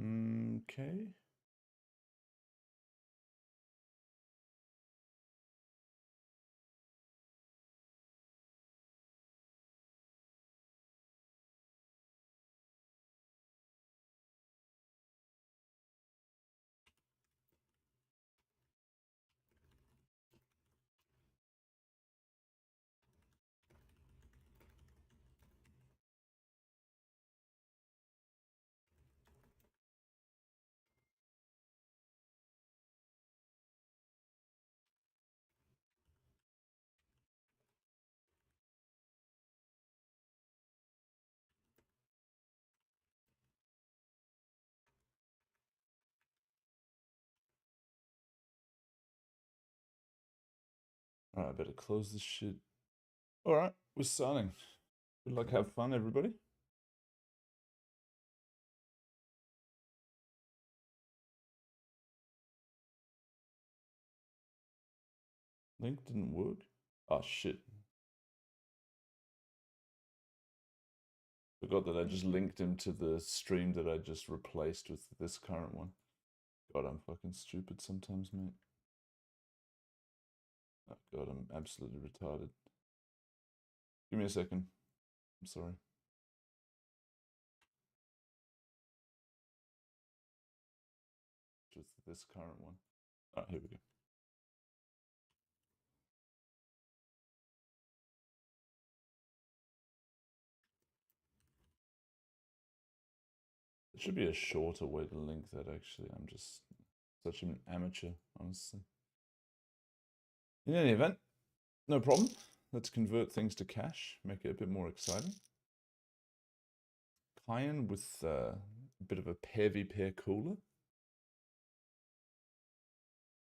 Okay. All right, I better close this shit. All right, we're starting. Good luck, have fun, everybody. Link didn't work. Oh shit. Forgot that I just linked him to the stream that I just replaced with this current one. God, I'm fucking stupid sometimes, mate. Oh god, I'm absolutely retarded. Give me a second. I'm sorry. Just this current one. Alright, here we go. It should be a shorter way to link that, actually. I'm just such an amateur, honestly. In any event, no problem. Let's convert things to cash, make it a bit more exciting. Kayhan with a bit of a pair v pair cooler.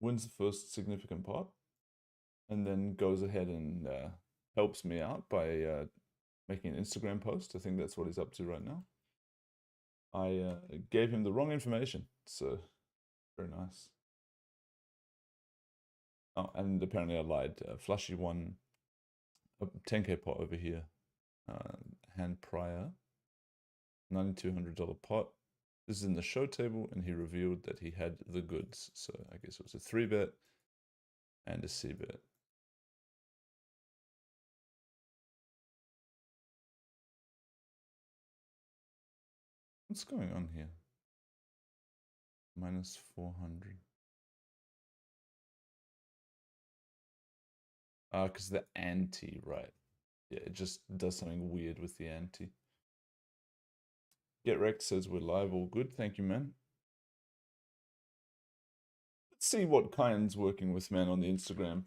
Wins the first significant pot, and then goes ahead and helps me out by making an Instagram post. I think that's what he's up to right now. I gave him the wrong information, so very nice. Oh, and apparently I lied. Flushie won a 10k pot over here. Hand prior, $9,200 pot. This is in the show table, and he revealed that he had the goods. So I guess it was a 3-bet and a C-bet. What's going on here? Minus 400. Because the ante, right. Yeah, it just does something weird with the ante. Get Wrecked says we're live, all good. Thank you, man. Let's see what Kayhan's working with, man, on the Instagram.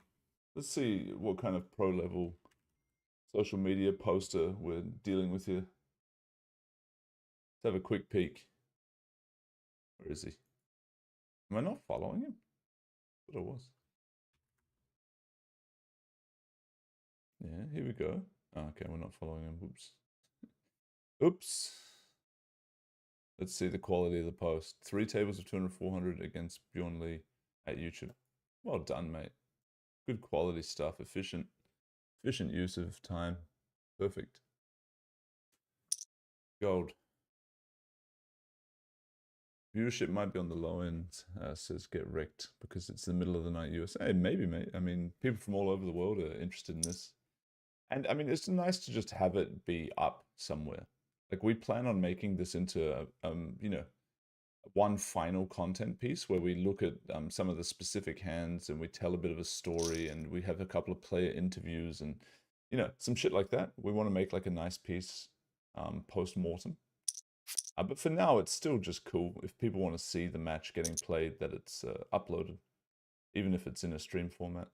Let's see what kind of pro level social media poster we're dealing with here. Let's have a quick peek. Where is he? Am I not following him? I thought I was. Yeah, here we go. Oh, okay, we're not following him. Oops. Oops. Let's see the quality of the post. 3 tables of 200, 400 against Bjorn Lee at YouTube. Well done, mate. Good quality stuff. Efficient use of time. Perfect. Gold. Viewership might be on the low end, says Get Wrecked, because it's the middle of the night USA. Hey, maybe, mate. I mean, people from all over the world are interested in this. And I mean, it's nice to just have it be up somewhere. Like, we plan on making this into, you know, one final content piece where we look at some of the specific hands and we tell a bit of a story and we have a couple of player interviews and, you know, some shit like that. We want to make like a nice piece post-mortem. But for now, it's still just cool if people want to see the match getting played, that it's uploaded, even if it's in a stream format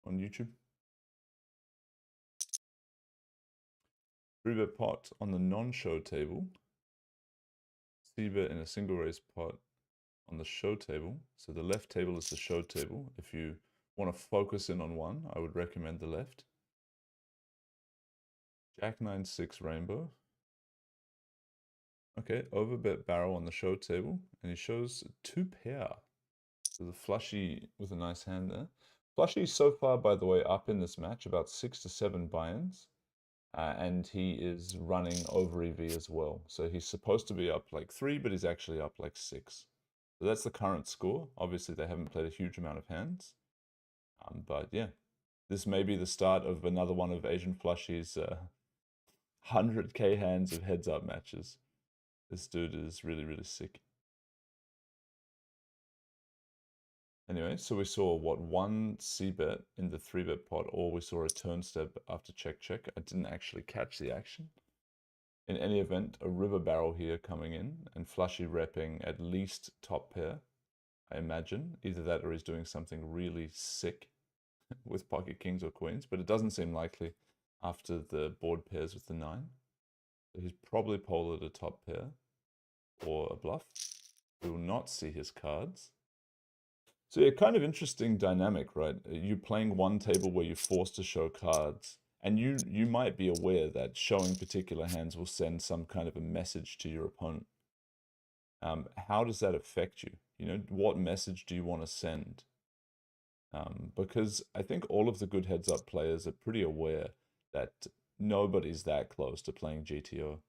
on YouTube. 3-bet pot on the non-show table. C-bet in a single raise pot on the show table. So the left table is the show table. If you want to focus in on one, I would recommend the left. Jack 9-6 rainbow. Okay, overbet barrel on the show table, and he shows 2 pair. So the Flushie with a nice hand there. Flushie so far, by the way, up in this match, about 6 to 7 buy-ins. and he is running over EV as well. So he's supposed to be up like 3, but he's actually up like 6. So that's the current score. Obviously, they haven't played a huge amount of hands. But yeah, this may be the start of another one of Asian Flushie's 100k hands of heads up matches. This dude is really, really sick. Anyway, so we saw what, one c-bet in the 3-bet pot, or we saw a turn step after check check. I didn't actually catch the action. In any event, a river barrel here coming in, and Flushie repping at least top pair, I imagine. Either that or he's doing something really sick with pocket kings or queens, but it doesn't seem likely after the board pairs with the 9. So he's probably polared a top pair or a bluff. We will not see his cards. So yeah, kind of interesting dynamic, right? You're playing one table where you're forced to show cards, and you might be aware that showing particular hands will send some kind of a message to your opponent. How does that affect you? You know, what message do you want to send? Because I think all of the good heads-up players are pretty aware that nobody's that close to playing GTO.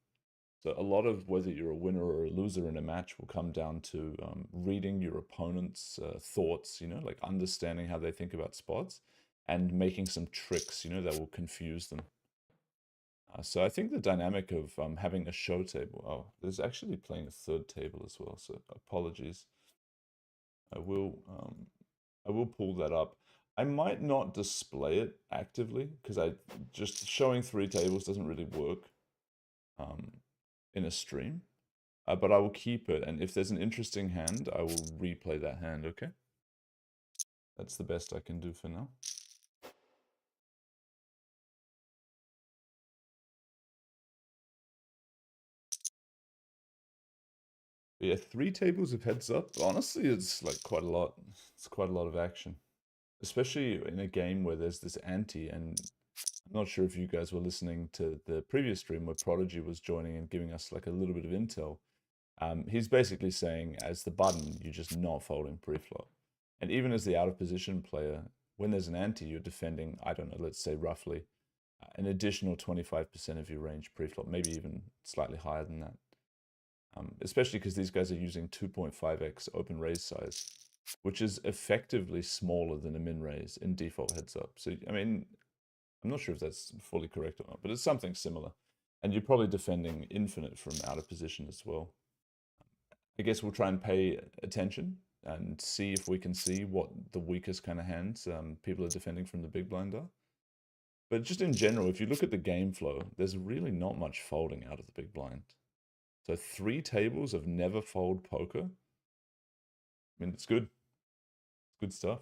So a lot of whether you're a winner or a loser in a match will come down to reading your opponent's thoughts, you know, like understanding how they think about spots and making some tricks, you know, that will confuse them. So I think the dynamic of having a show table, oh, there's actually playing a third table as well, so apologies. I will pull that up. I might not display it actively because I just showing 3 tables doesn't really work in a stream. But I will keep it, and if there's an interesting hand, I will replay that hand, okay? That's the best I can do for now. But yeah, 3 tables of heads up. Honestly, it's like quite a lot. It's quite a lot of action. Especially in a game where there's this ante, and I'm not sure if you guys were listening to the previous stream where Prodigy was joining and giving us like a little bit of intel. He's basically saying, as the button, you're just not folding pre-flop. And even as the out of position player, when there's an ante, you're defending, I don't know, let's say roughly an additional 25% of your range pre-flop, maybe even slightly higher than that. Especially because these guys are using 2.5x open raise size, which is effectively smaller than a min raise in default heads up. So, I mean, I'm not sure if that's fully correct or not, but it's something similar. And you're probably defending infinite from out of position as well. I guess we'll try and pay attention and see if we can see what the weakest kind of hands people are defending from the big blind are. But just in general, if you look at the game flow, there's really not much folding out of the big blind. So 3 tables of never fold poker. I mean, it's good. It's good stuff.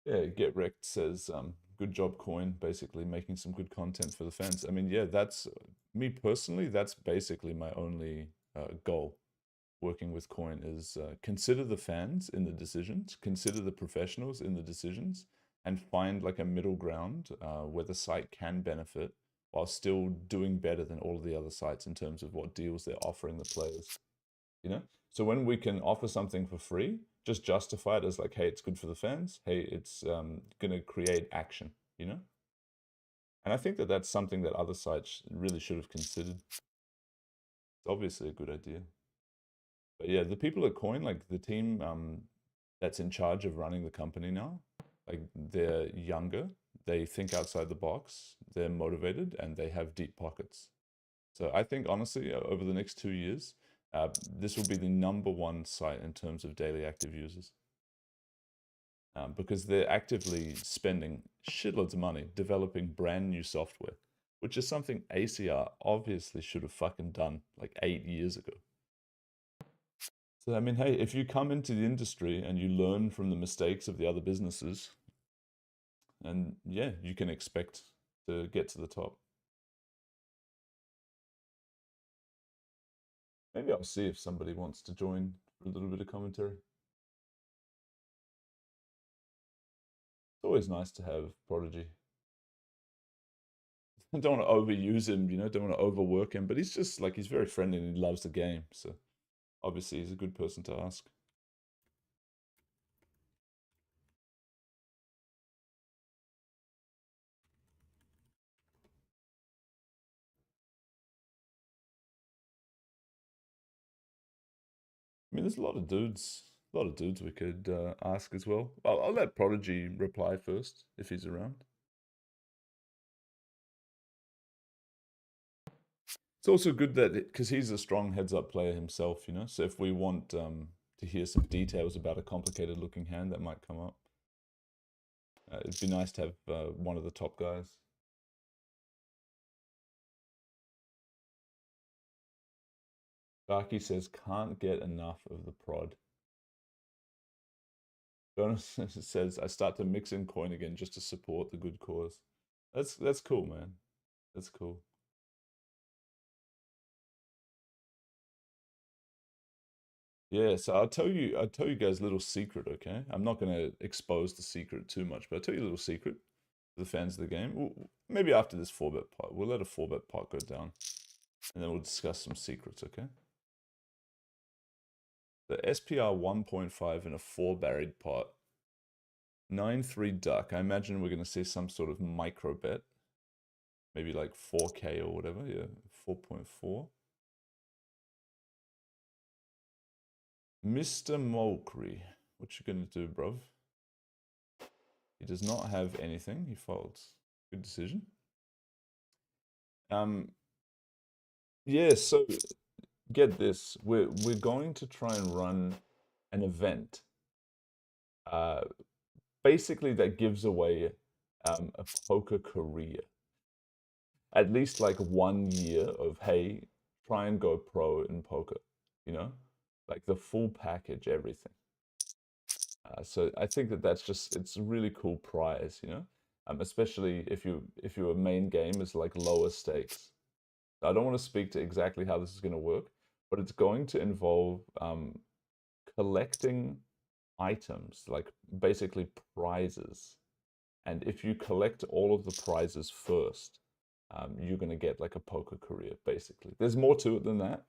Yeah, Get Wrecked says, good job, Coin, basically making some good content for the fans. I mean, yeah, that's, me personally, that's basically my only goal working with Coin is consider the fans in the decisions, consider the professionals in the decisions, and find like a middle ground where the site can benefit while still doing better than all of the other sites in terms of what deals they're offering the players. You know? So when we can offer something for free, just justify it as like, hey, it's good for the fans. Hey, it's going to create action, you know? And I think that that's something that other sites really should have considered. It's obviously a good idea. But yeah, the people at Coin, like the team that's in charge of running the company now, like they're younger, they think outside the box, they're motivated, and they have deep pockets. So I think honestly, over the next 2 years, this will be the #1 site in terms of daily active users. Because they're actively spending shitloads of money developing brand new software, which is something ACR obviously should have fucking done like 8 years ago. So, I mean, hey, if you come into the industry and you learn from the mistakes of the other businesses, and yeah, you can expect to get to the top. Maybe I'll see if somebody wants to join for a little bit of commentary. It's always nice to have Prodigy. I don't want to overuse him, you know, don't want to overwork him, but he's just like, he's very friendly and he loves the game. So obviously he's a good person to ask. mean, there's a lot of dudes we could ask as well. I'll let Prodigy reply first if he's around. It's also good that because he's a strong heads-up player himself, you know. So if we want to hear some details about a complicated-looking hand, that might come up. It'd be nice to have one of the top guys. Darky says can't get enough of the prod. Jonas says I start to mix in coin again just to support the good cause. That's cool, man. That's cool. Yeah, so I'll tell you guys a little secret, okay? I'm not gonna expose the secret too much, but I'll tell you a little secret for the fans of the game. Maybe after this 4-bet pot, we'll let a 4-bet pot go down, and then we'll discuss some secrets, okay? The SPR 1.5 in a 4-barried pot. 9-3 duck. I imagine we're gonna see some sort of micro bet. Maybe like 4K or whatever, yeah, 4.4. Mr. Mokri, what you gonna do, bruv? He does not have anything. He folds. Good decision. Yeah, so get this. We're going to try and run an event. Basically that gives away a poker career. At least like 1 year of, hey, try and go pro in poker, you know? Like the full package, everything. So I think that it's a really cool prize, you know, especially if your main game is like lower stakes. I don't want to speak to exactly how this is going to work, but it's going to involve collecting items, like basically prizes. And if you collect all of the prizes first, you're going to get like a poker career, basically. There's more to it than that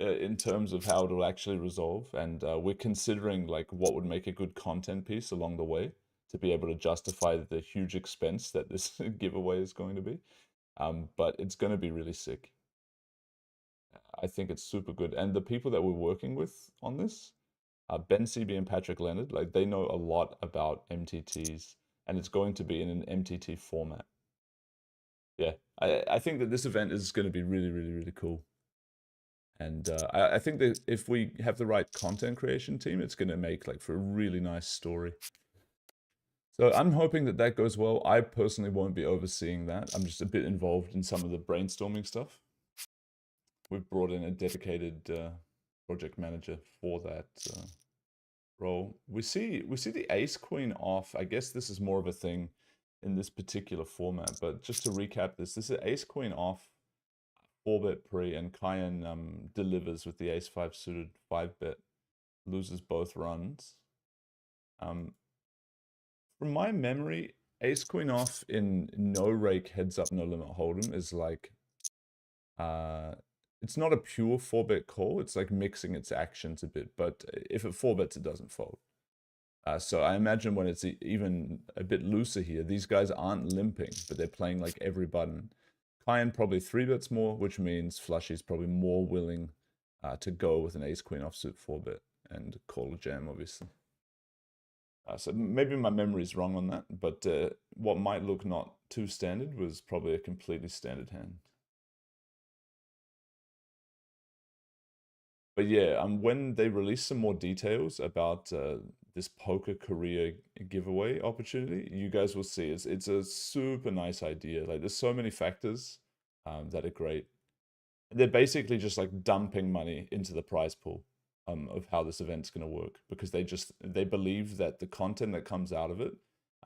in terms of how it'll actually resolve, and we're considering like what would make a good content piece along the way to be able to justify the huge expense that this giveaway is going to be. But it's going to be really sick. I think it's super good, and the people that we're working with on this, Ben CB and Patrick Leonard, like they know a lot about MTTs, and it's going to be in an MTT format. Yeah, I think that this event is going to be really, really, really cool. And I think that if we have the right content creation team, it's going to make like for a really nice story. So I'm hoping that that goes well. I personally won't be overseeing that. I'm just a bit involved in some of the brainstorming stuff. We've brought in a dedicated project manager for that role. We see the ace queen off. I guess this is more of a thing in this particular format. But just to recap this is ace queen off, 4-bet pre, and Kayhan delivers with the ace-5 suited 5-bet, loses both runs. From my memory, ace-queen off in no-rake heads-up, no-limit hold'em is like, it's not a pure 4-bet call, it's like mixing its actions a bit, but if it 4-bets, it doesn't fold. So I imagine when it's even a bit looser here, these guys aren't limping, but they're playing like every button. Kayhan probably 3-bets more, which means Flushie's probably more willing to go with an ace-queen offsuit 4-bet and call a jam, obviously. So maybe my memory is wrong on that, but what might look not too standard was probably a completely standard hand. But yeah, when they release some more details about this poker career giveaway opportunity, you guys will see it's a super nice idea. Like there's so many factors that are great. They're basically just like dumping money into the prize pool of how this event's going to work, because they believe that the content that comes out of it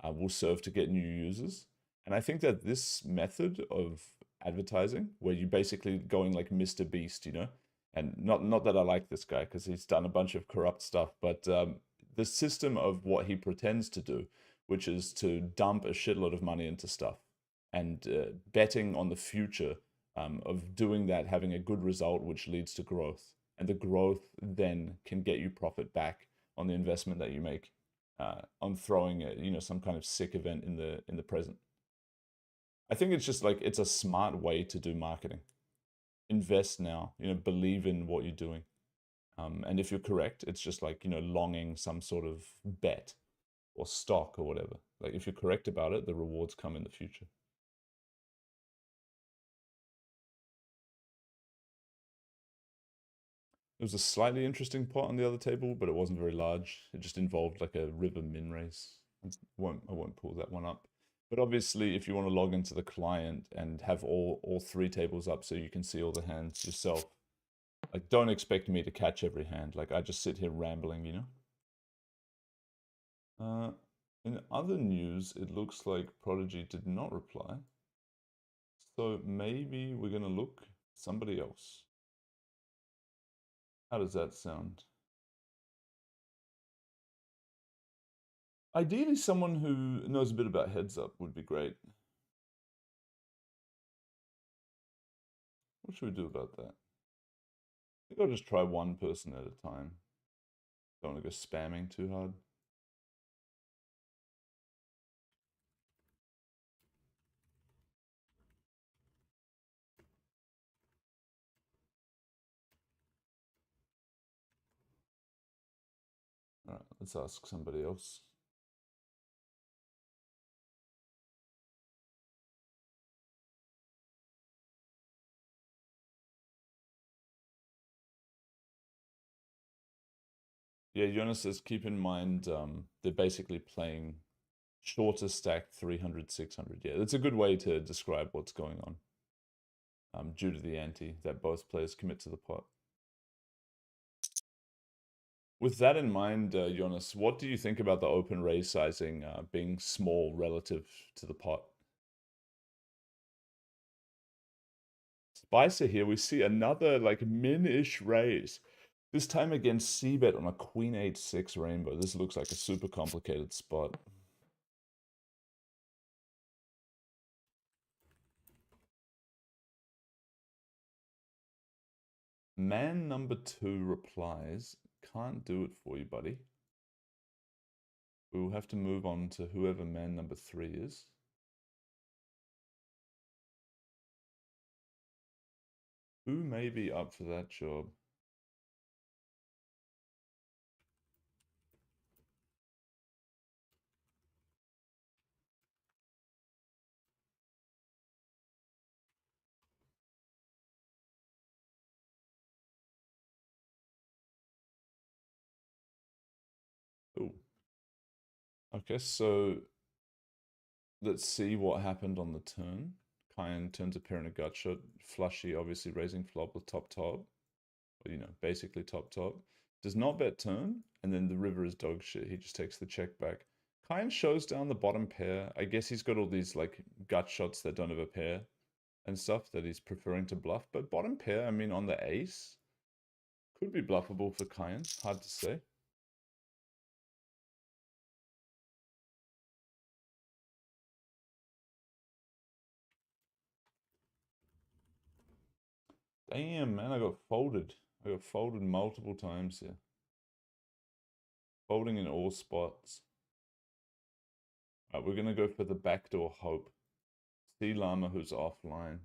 will serve to get new users. And I think that this method of advertising, where you basically going like Mr. Beast, you know, and not that I like this guy because he's done a bunch of corrupt stuff, but the system of what he pretends to do, which is to dump a shitload of money into stuff and betting on the future of doing that, having a good result, which leads to growth. And the growth then can get you profit back on the investment that you make on throwing some kind of sick event in the present. I think it's just like it's a smart way to do marketing. Invest now, believe in what you're doing. And if you're correct, it's just like, longing some sort of bet or stock or whatever. Like if you're correct about it, the rewards come in the future. It was a slightly interesting pot on the other table, but it wasn't very large. It just involved like a river min race. I won't pull that one up. But obviously, if you want to log into the client and have all three tables up so you can see all the hands yourself, like don't expect me to catch every hand. Like I just sit here rambling. In other news, it looks like Prodigy did not reply. So maybe we're gonna look somebody else. How does that sound? Ideally, someone who knows a bit about heads up would be great. What should we do about that? I think I'll just try one person at a time. Don't want to go spamming too hard. All right, let's ask somebody else. Yeah, Jonas says keep in mind they're basically playing shorter stack 300, 600. Yeah, that's a good way to describe what's going on. Due to the ante that both players commit to the pot. With that in mind, Jonas, what do you think about the open raise sizing being small relative to the pot? Spicer here, we see another like min-ish raise. This time against c-bet on a queen h6 rainbow. This looks like a super complicated spot. Man number 2 replies, can't do it for you, buddy. We'll have to move on to whoever man number 3 is. Who may be up for that job? Oh. Okay, so let's see what happened on the turn. Kayhan turns a pair and a gut shot. Flushie obviously raising flop with top top. Basically top top. Does not bet turn, and then the river is dog shit. He just takes the check back. Kayhan shows down the bottom pair. I guess he's got all these like gut shots that don't have a pair and stuff that he's preferring to bluff. But bottom pair, I mean, on the ace, could be bluffable for Kayhan. Hard to say. Damn, man, I got folded. I got folded multiple times here. Folding in all spots. All right, we're going to go for the backdoor hope. Sea Llama who's offline.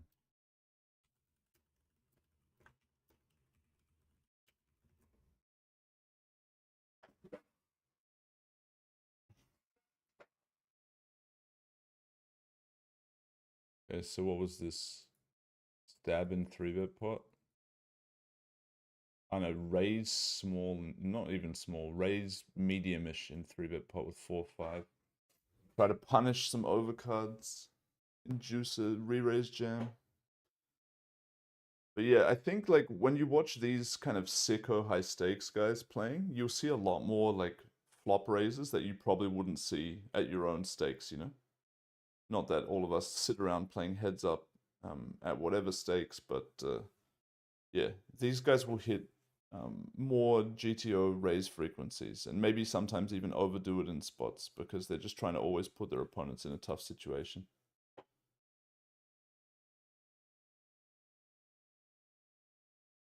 Okay, so what was this? Stab in 3-bet pot? I know, raise small, not even small, raise medium-ish in 3-bet pot with 4-5. Try to punish some overcards, induce a re-raise jam. But yeah, I think like when you watch these kind of sicko high stakes guys playing, you'll see a lot more like flop raises that you probably wouldn't see at your own stakes. Not that all of us sit around playing heads up at whatever stakes, but yeah, these guys will hit more GTO raise frequencies and maybe sometimes even overdo it in spots because they're just trying to always put their opponents in a tough situation.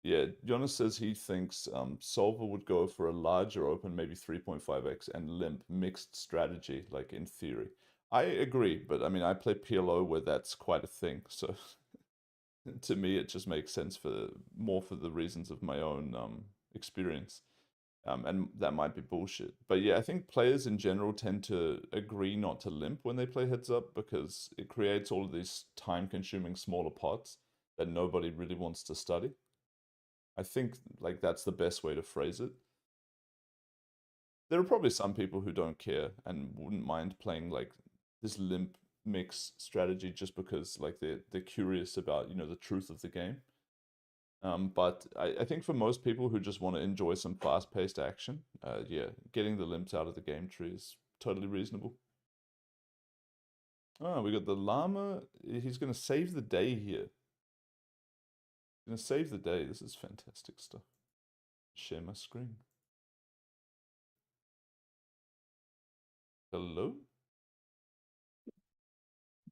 Yeah, Jonas says he thinks Solver would go for a larger open, maybe 3.5x, and limp mixed strategy, like in theory. I agree, but I mean, I play PLO where that's quite a thing, so to me it just makes sense more for the reasons of my own experience. And that might be bullshit. But yeah, I think players in general tend to agree not to limp when they play heads up because it creates all of these time-consuming smaller pots that nobody really wants to study. I think like that's the best way to phrase it. There are probably some people who don't care and wouldn't mind playing like this limp mix strategy just because like they're curious about, the truth of the game. But I think for most people who just want to enjoy some fast-paced action, yeah, getting the limps out of the game tree is totally reasonable. Oh, we got the llama. He's gonna save the day here. Gonna save the day. This is fantastic stuff. Share my screen. Hello?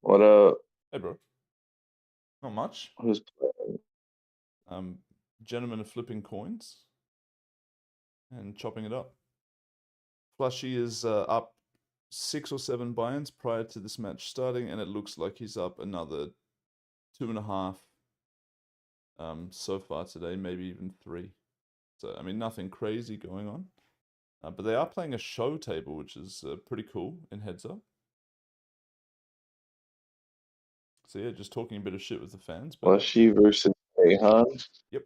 What up? Hey, bro. Not much. Who's playing? Um, Gentlemen are flipping coins and chopping it up. Flushie is up 6 or 7 buy-ins prior to this match starting, and it looks like he's up another 2.5 so far today, maybe even 3. So, I mean, nothing crazy going on. But they are playing a show table, which is pretty cool in heads up. So, yeah, just talking a bit of shit with the fans. But Flushie versus Kayhan? yep,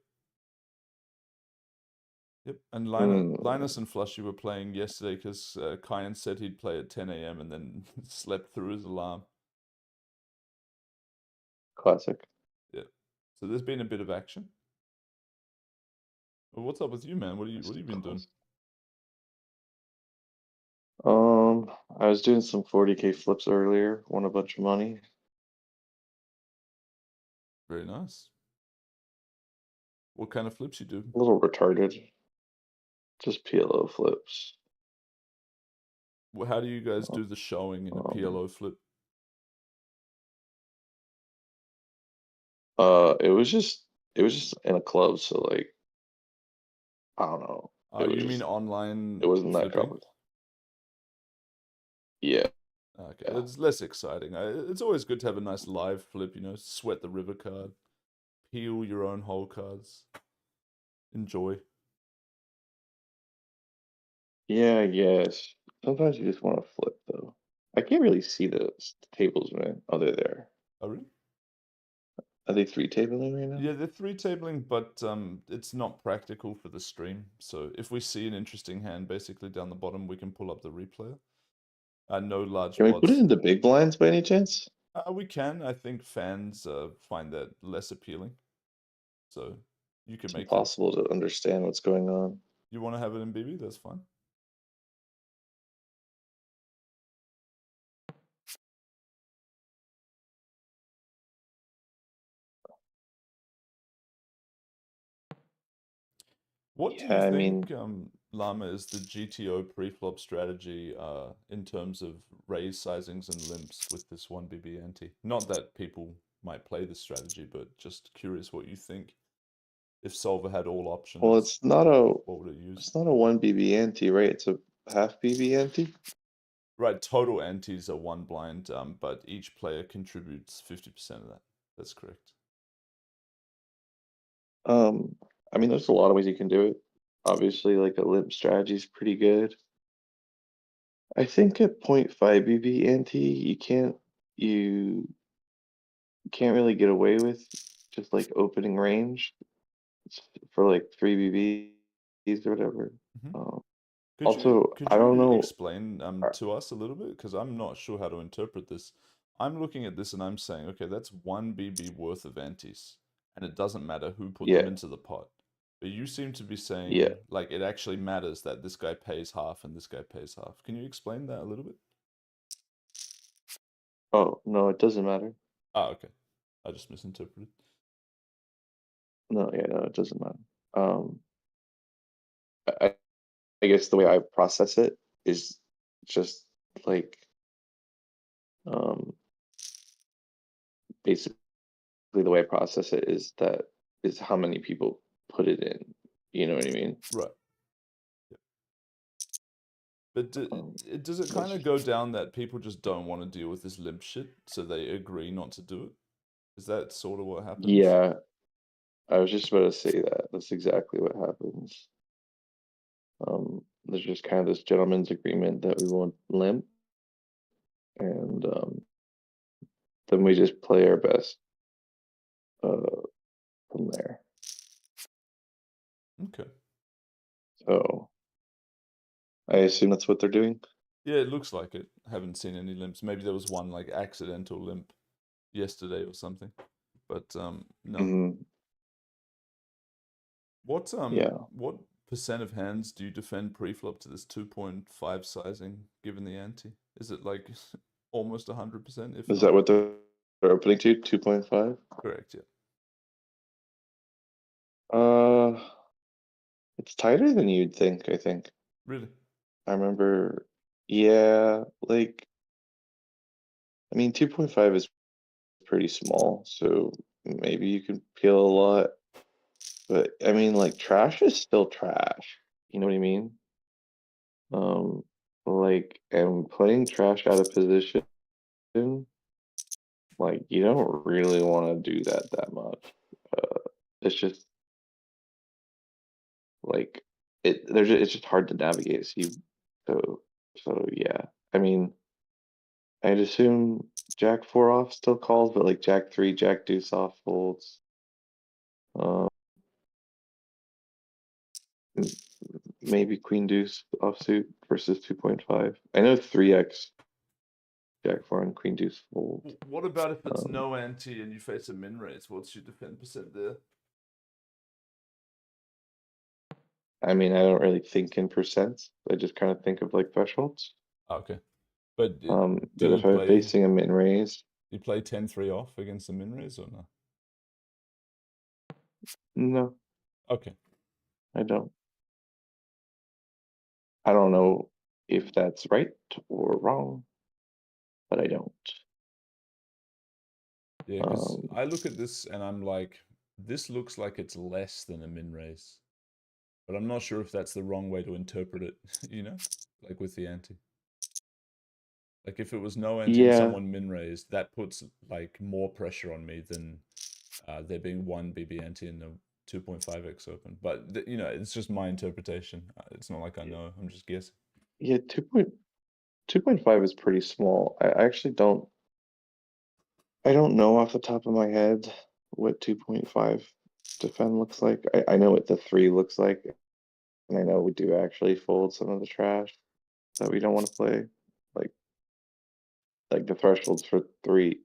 yep. And Hmm, Linus and Flushie were playing yesterday because Kayhan said he'd play at 10 a.m. and then slept through his alarm. classic. Yeah. So there's been a bit of action. Well, what's up with you, man? What have you been doing? I was doing some 40K flips earlier, won a bunch of money. Very nice. What kind of flips you do? A little retarded. Just PLO flips. Well, how do you guys Um, do the showing in a um, PLO flip? it was just in a club, so like I don't know. You mean online It wasn't that flipping? complicated. Yeah, Okay, yeah. that's less exciting. It's always good to have a nice live flip, sweat the river card, peel your own hole cards, enjoy. Yeah, I guess. Sometimes you just want to flip though. I can't really see the tables, man. Oh, they're there. Oh, really? Are they three tabling right now? Yeah, they're three tabling, but it's not practical for the stream. So if we see an interesting hand, basically down the bottom, we can pull up the replayer. No large Can we put it pots. into big blinds by any chance? We can. I think fans find that less appealing. So you can It's make it. impossible to understand what's going on. You want to have it in BB? That's fine. What do you Yeah, I think, mean, Llama, is the GTO preflop strategy in terms of raise sizings and limps with this 1BB ante? Not that people might play this strategy, but just curious what you think. If Solver had all well, options, it's not a what would it use? it's not a one BB ante, right? It's a half BB ante. Right, total antes are 1 blind, but each player contributes 50% of that. That's correct. Um, I mean, there's a lot of ways you can do it. Obviously, like a limp strategy is pretty good. I think at 0.5 BB ante, you can't really get away with just like opening range for like 3 BBs or whatever. Mhm. Um, Could you Also, could I don't you know. explain to us a little bit? Because I'm not sure how to interpret this. I'm looking at this and I'm saying, okay, that's 1 BB worth of antes, and it doesn't matter who put them Yeah, into the pot. But you seem to be yeah. saying like it actually matters that this guy pays half and this guy pays half. Can you explain that a little bit? Oh, no, it doesn't matter. Ah, okay. I just misinterpreted. No, yeah, no, it doesn't matter. Um, I, I guess the way I process it is just like um, basically the way I process it is how many people put it in. You know what I mean? Right. Yeah. But Um, does it kind that's of go down that people just don't want to deal with this limp shit, so they agree not to do it? Is that sort of what happens? yeah. I was just about to say that. That's exactly what happens. There's just kind of this gentleman's agreement that we won't limp, and then we just play our best uh, from there. Okay. So I assume that's what they're doing. Yeah, it looks like it. Haven't seen any limps. Maybe there was one like accidental limp yesterday or something. But no. Hmm. Yeah. What percent of hands do you defend preflop to this 2.5 sizing given the ante? Is it like almost 100%, if Is not? that what they're opening to? 2.5? Correct, yeah. Uh, it's tighter than you'd think, I think. Really? I remember, yeah, like, I mean, 2.5 is pretty small, so maybe you can peel a lot, but I mean, like, trash is still trash. You know what I mean? Um, like, and playing trash out of position, like, you don't really want to do that much. It's just like it's just hard to navigate. So so yeah. I mean, I'd assume Jack 4 off still calls, but like Jack 3, Jack deuce off folds. Um, maybe Queen deuce offsuit versus 2.5. I know 3x Jack 4 and Queen deuce fold. What about if it's Um, no ante and you face a min raise? What's your defend percent there? I mean, I don't really think in percents. I just kind of think of like thresholds. Okay. But do But you if I'm play facing a min raise, 10-3 off against the min raise or no? no, Okay. I don't. I don't know if that's right or wrong, but I don't. Yeah, because Um, I look at this and I'm like, this looks like it's less than a min raise. But I'm not sure if that's the wrong way to interpret it, you know? Like with the ante. Like if it was no ante and yeah, someone min raised, that puts like more pressure on me than there being one BB ante in the 2.5x open. But you know, it's just my interpretation. It's not like I know. I'm just guessing. yeah, 2.5 is pretty small. I actually I don't know off the top of my head what 2.5 defend looks like. I know what the 3 looks like, and I know we do actually fold some of the trash that we don't want to play. Like like the thresholds for 3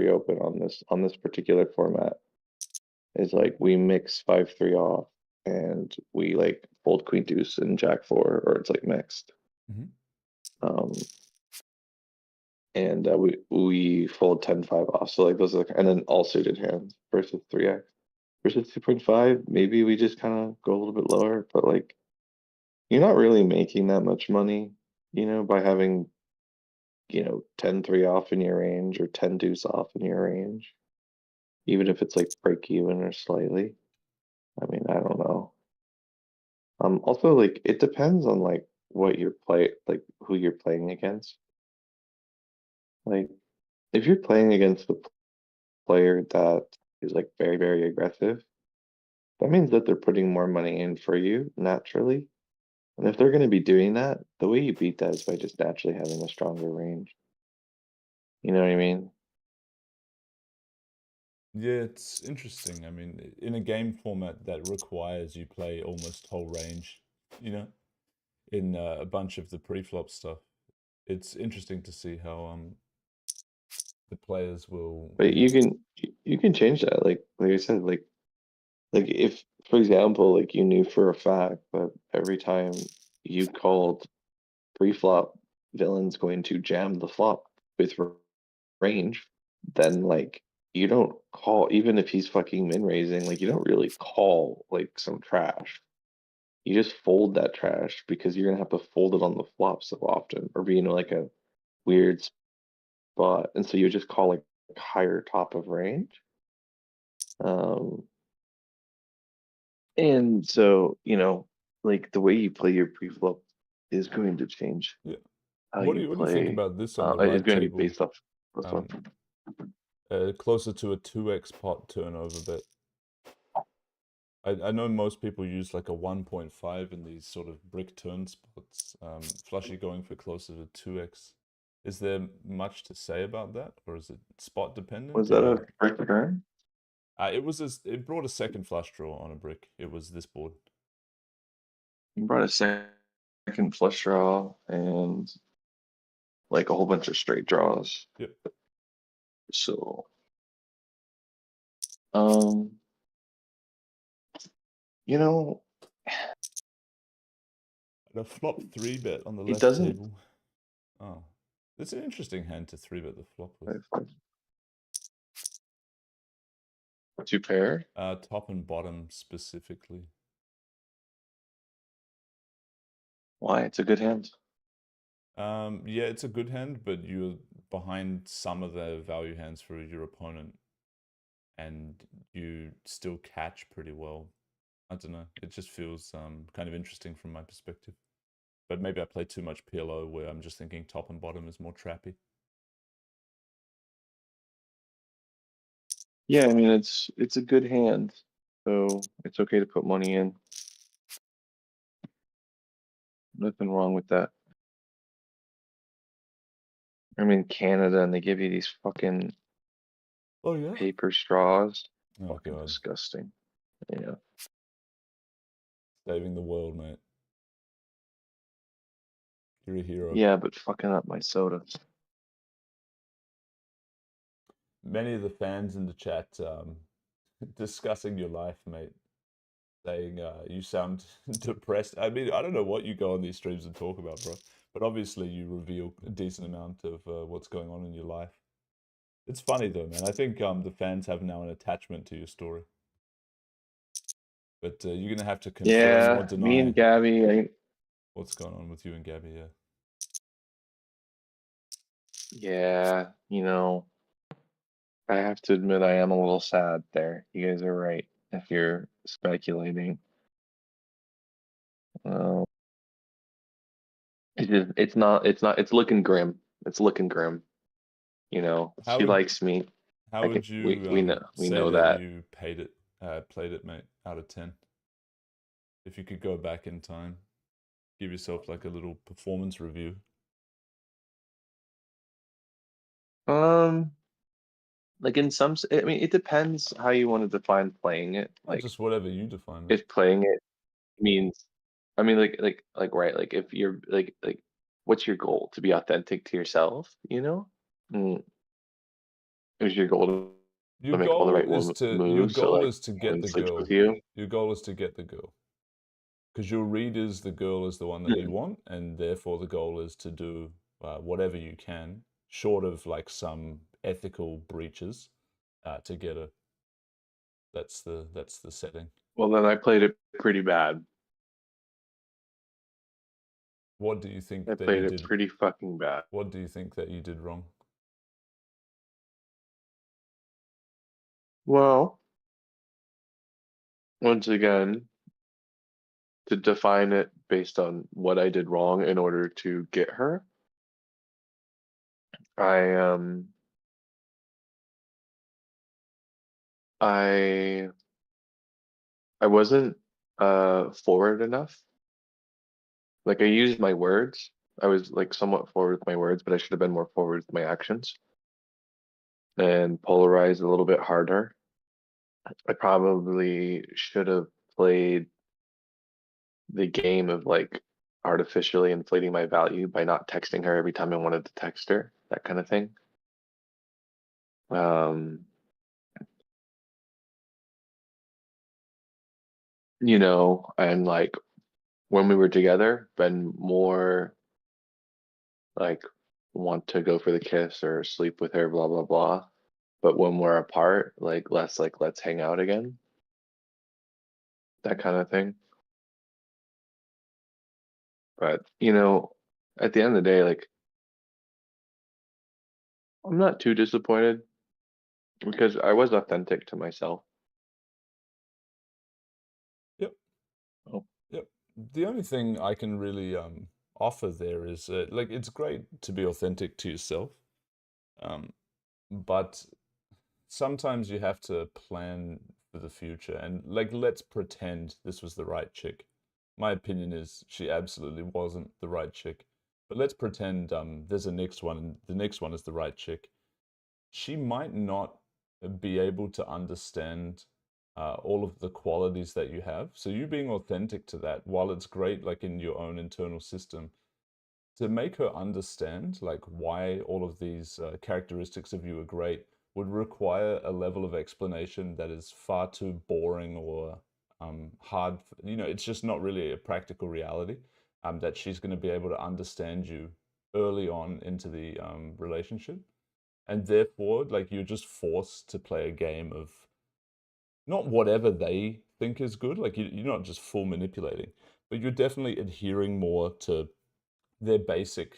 open on this particular format is like we mix 5-3 off and we like fold queen deuce and jack 4, or it's like mixed. Mm-hmm. Um, and we fold 10-5 off. So like those are and then all suited hands versus 3x. Versus 2.5, maybe we just kind of go a little bit lower, but like you're not really making that much money, by having, 10-3 off in your range or 10 deuce off in your range, even if it's like break even or slightly. I mean, I don't know. Also like it depends on like what you're like who you're playing against. Like if you're playing against the player that is like very, very aggressive, that means that they're putting more money in for you naturally. And if they're going to be doing that, the way you beat that is by just naturally having a stronger range. You know what I mean? Yeah, it's interesting. I mean, in a game format that requires you play almost whole range, you know, in a bunch of the pre-flop stuff, it's interesting to see how the players will, But you can change that. Like I said, like if for example, like you knew for a fact that every time you called pre-flop, villain's going to jam the flop with range, then like you don't call even if he's fucking min raising, like you don't really call like some trash. You just fold that trash because you're gonna have to fold it on the flop so often or be in like a weird spot. And so you just call like higher top of range. Um and so, like the way you play your pre-flop is going to change yeah. how you What do you think play. about this on the It's right going to be table? based off this one. Um, closer to a 2x pot turnover bet. I know most people use like a 1.5 in these sort of brick turn spots. Flushie going for closer to 2x. Is there much to say about that, or is it spot dependent? Was that Or a brick turn? it brought a second flush draw on a brick. It was this board. You brought a second flush draw and like a whole bunch of straight draws. Yep. So, um, you know, And a flop 3-bet on the it left doesn't. table. Oh, it's an interesting hand to 3-bet the flop with. Two pair. Top and bottom specifically. Why? It's a good hand. Yeah, it's a good hand, but you're behind some of the value hands for your opponent, and you still catch pretty well. I don't know. It just feels kind of interesting from my perspective. But maybe I play too much PLO where I'm just thinking top and bottom is more trappy. Yeah, I mean it's a good hand, so it's okay to put money in. Nothing wrong with that. I'm in Canada and they give you these fucking Oh yeah. paper straws. Oh Fucking god. disgusting. Yeah. Saving the world, mate. You're a hero. Yeah, but fucking up my soda. Many of the fans in the chat discussing your life, mate. Saying you sound depressed. I mean, I don't know what you go on these streams and talk about, bro. But obviously, you reveal a decent amount of what's going on in your life. It's funny though, man. I think the fans have now an attachment to your story. But you're gonna have to confirm or Yeah, me and deny Gabby, what's going on with you and Gabby. Yeah. yeah, I have to admit I am a little sad there. You guys are right if you're speculating. Uh, it's looking grim. It's looking grim. How She would likes me. how I would think we you we say know that that. you played it, mate? Out of 10, if you could go back in time, give yourself like a little performance review. Um, like I mean, it depends how you want to define playing it. Or Like just whatever you define it. if playing it means, I mean, right, like if you're what's your goal? To be authentic to yourself, you know? Mm, is your goal to make all the right Your moves so goal like is to get and the sleeps with girl. you? Your goal is to get the girl. Because you'll read as the girl is the one that you Mm. want, and therefore the goal is to do whatever you can, short of like some ethical breaches, to get her. That's the setting. Well, then I played it pretty bad. What do you I think that you played it did? pretty fucking bad. What do you think that you did wrong? Well, once again, to define it based on what I did wrong in order to get her, I I I wasn't forward enough. Like I used my words. I was like somewhat forward with my words, but I should have been more forward with my actions and polarized a little bit harder. I probably should have played the game of like artificially inflating my value by not texting her every time I wanted to text her, that kind of thing. Um, and like when we were together, been more like want to go for the kiss or sleep with her, blah blah blah. But when we're apart, like less like let's hang out again, that kind of thing. But at the end of the day, like I'm not too disappointed because I was authentic to myself. Yep, Oh. yep. The only thing I can really offer there is like it's great to be authentic to yourself, but sometimes you have to plan for the future. And like, let's pretend this was the right chick. My opinion is she absolutely wasn't the right chick. But let's pretend there's a next one, and the next one is the right chick. She might not be able to understand all of the qualities that you have. So you being authentic to that, while it's great, like in your own internal system, to make her understand like why all of these characteristics of you are great would require a level of explanation that is far too boring or hard. It's just not really a practical reality that she's going to be able to understand you early on into the relationship. And therefore, like, you're just forced to play a game of not whatever they think is good. Like, you're not just full manipulating, but you're definitely adhering more to their basic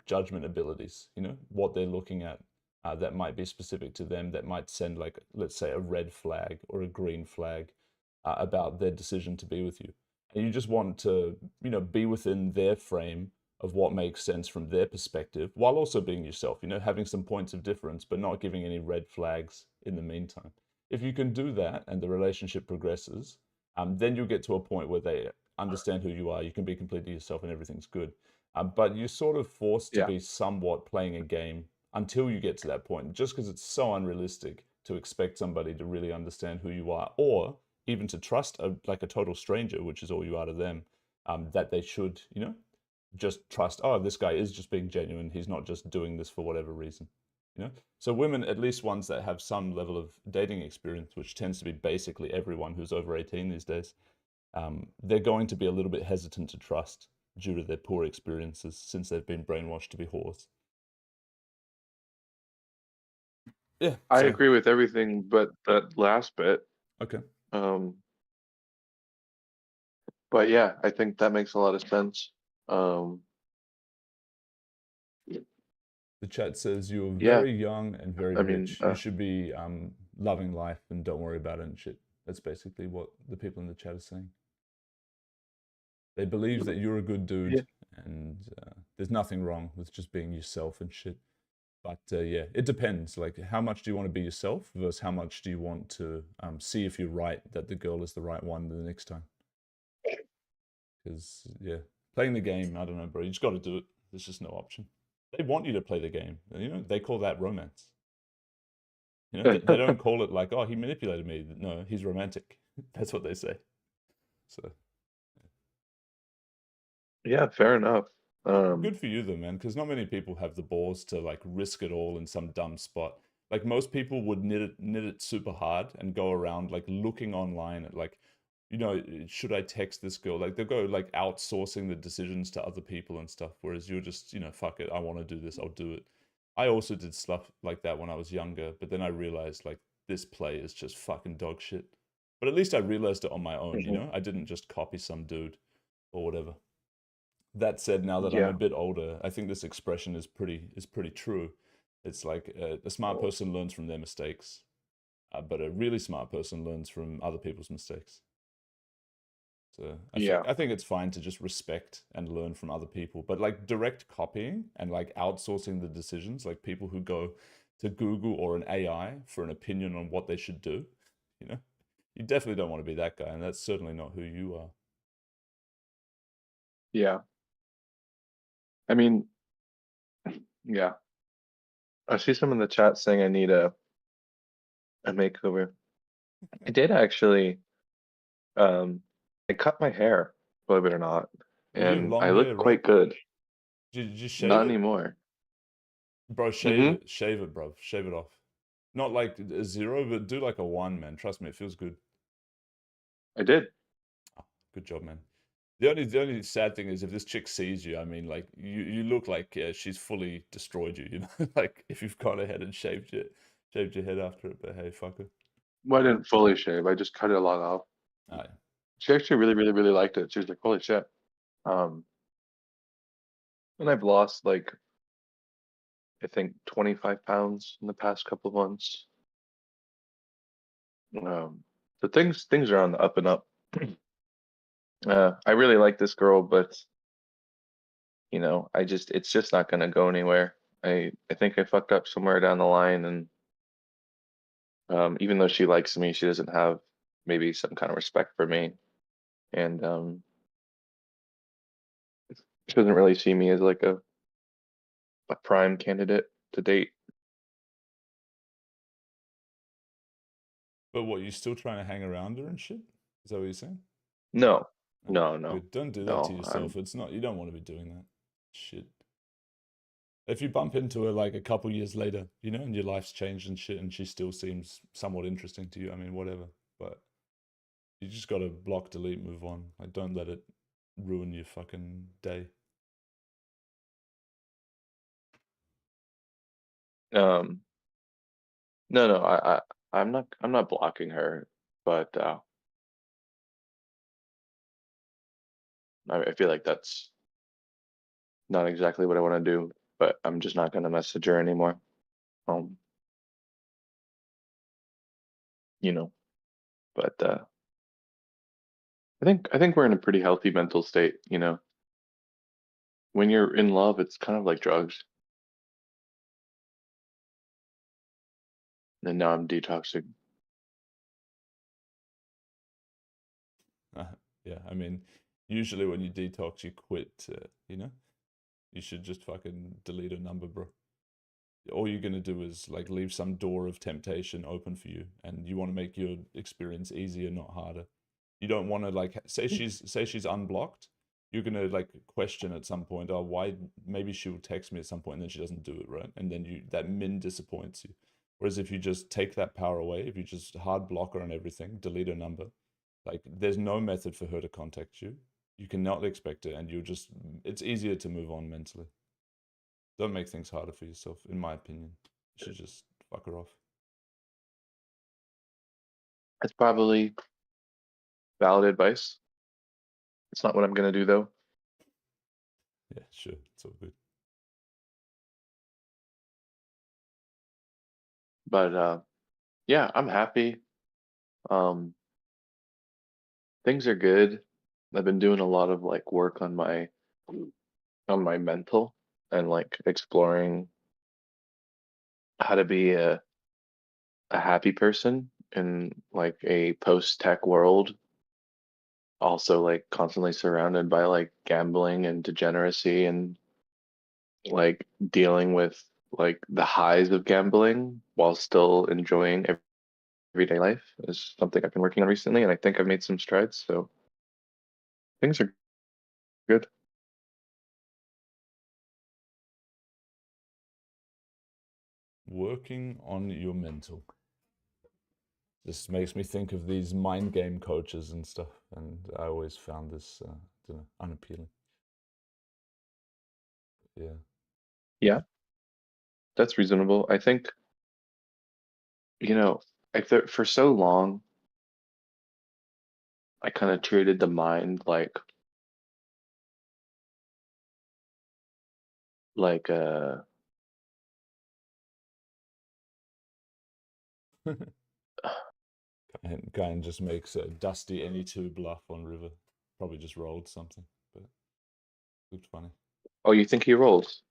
judgment abilities, what they're looking at that might be specific to them, that might send, like, let's say, a red flag or a green flag about their decision to be with you. And you just want to, be within their frame of what makes sense from their perspective, while also being yourself, having some points of difference, but not giving any red flags in the meantime. If you can do that and the relationship progresses, then you'll get to a point where they understand who you are. You can be completely yourself and everything's good. But you're sort of forced to Yeah. be somewhat playing a game until you get to that point, just because it's so unrealistic to expect somebody to really understand who you are, or even to trust like a total stranger, which is all you are to them, that they should, just trust, oh, this guy is just being genuine. He's not just doing this for whatever reason. So women, at least ones that have some level of dating experience, which tends to be basically everyone who's over 18 these days, they're going to be a little bit hesitant to trust due to their poor experiences since they've been brainwashed to be whores. Yeah. I So agree with everything but that last bit. okay. Um, but yeah, I think that makes a lot of sense. Um, The chat says you're yeah, very young and very I mean, rich. You should be loving life and don't worry about it and shit. That's basically what the people in the chat are saying. They believe that you're a good yeah, dude, and there's nothing wrong with just being yourself and shit. But yeah, it depends. Like, how much do you want to be yourself versus how much do you want to see if you're right, that the girl is the right one the next time? Because yeah, playing the game, I don't know, bro. You just got to do it. There's just no option. They want you to play the game. They call that romance. They don't call it like, oh, he manipulated me. No, he's romantic. That's what they say. So yeah, fair enough. good for you though, man, because not many people have the balls to like risk it all in some dumb spot. Like, most people would knit it super hard and go around like looking online at, like, should I text this girl? Like, they'll go like outsourcing the decisions to other people and stuff. Whereas you're just, fuck it, I want to do this, I'll do it. I also did stuff like that when I was younger, but then I realized like this play is just fucking dog shit. But at least I realized it on my own, Mhm. I didn't just copy some dude or whatever. That said, now that I'm a Yeah, bit older, I think this expression is pretty true. It's like a smart person learns from their mistakes, but a really smart person learns from other people's mistakes. So yeah, I think it's fine to just respect and learn from other people, but like direct copying and like outsourcing the decisions, like people who go to Google or an AI for an opinion on what they should do, you know, you definitely don't want to be that guy, and that's certainly not who you are. yeah. I mean, yeah. I see some in the chat saying I need a makeover. I did actually. Um, I cut my hair, believe it or not, Are you doing and long I hair, look right? quite good. Did you shave Not it? anymore. Bro, shave Mm-hmm. it. Shave it, bro. Shave it off. Not like a zero, but do like a one, man. Trust me, it feels good. I did. Ah, good job, man. The only sad thing is if this chick sees you, I mean, like, you look like she's fully destroyed you, like if you've gone ahead and shaved your head after it, but hey, fuck her. Well, I didn't fully shave. I just cut it a lot off. Ah, yeah. She actually really, really, really liked it. She was like, "Holy shit!" Um, and I've lost like I think 25 pounds in the past couple of months. So things are on the up and up. I really like this girl, but it's just not gonna go anywhere. I think I fucked up somewhere down the line, and Even though she likes me, she doesn't have maybe some kind of respect for me, and she doesn't really see me as like a prime candidate to date. But what, you still trying to hang around her and shit? Is that what you're saying? No, Oh, no, no, good. Don't do that to no. yourself. It's not, you don't want to be doing that. Shit. If you bump into her like a couple years later, you know, and your life's changed and shit, and she still seems somewhat interesting to you, I mean, whatever. But you just gotta block, delete, move on. Like, don't let it ruin your fucking day. Um, no, no. I'm not blocking her, but I feel like that's not exactly what I want to do. But I'm just not gonna message her anymore. Um, you know. But I think we're in a pretty healthy mental state. When you're in love, it's kind of like drugs. And now I'm detoxing. Yeah, I mean, usually when you detox, you quit, you know? You should just fucking delete a number, bro. All you're gonna do is like leave some door of temptation open for you, and you want to make your experience easier, not harder. You don't want to like say she's unblocked. You're gonna like question at some point, oh, why? Maybe she'll text me at some point, and then she doesn't do it, right? And then that min disappoints you. Whereas if you just take that power away, if you just hard block her on everything, delete her number, like there's no method for her to contact you. You cannot expect it, and it's easier to move on mentally. Don't make things harder for yourself, in my opinion. You should just fuck her off. It's probably valid advice. It's not what I'm gonna do though. Yeah, sure. It's all good. But yeah, I'm happy. Um, things are good. I've been doing a lot of like work on my mental and like exploring how to be a happy person in like a post-tech world. Also like constantly surrounded by like gambling and degeneracy and like dealing with like the highs of gambling while still enjoying everyday life is something I've been working on recently, and I think I've made some strides. So things are good. Working on your mental. This makes me think of these mind game coaches and stuff, and I always found this, don't know, unappealing. Yeah. Yeah, that's reasonable. I think, you know, for so long, I kind of treated the mind like And Kayhan just makes a dusty any2 bluff on river. Probably just rolled something, but looked funny. oh, you think he rolls?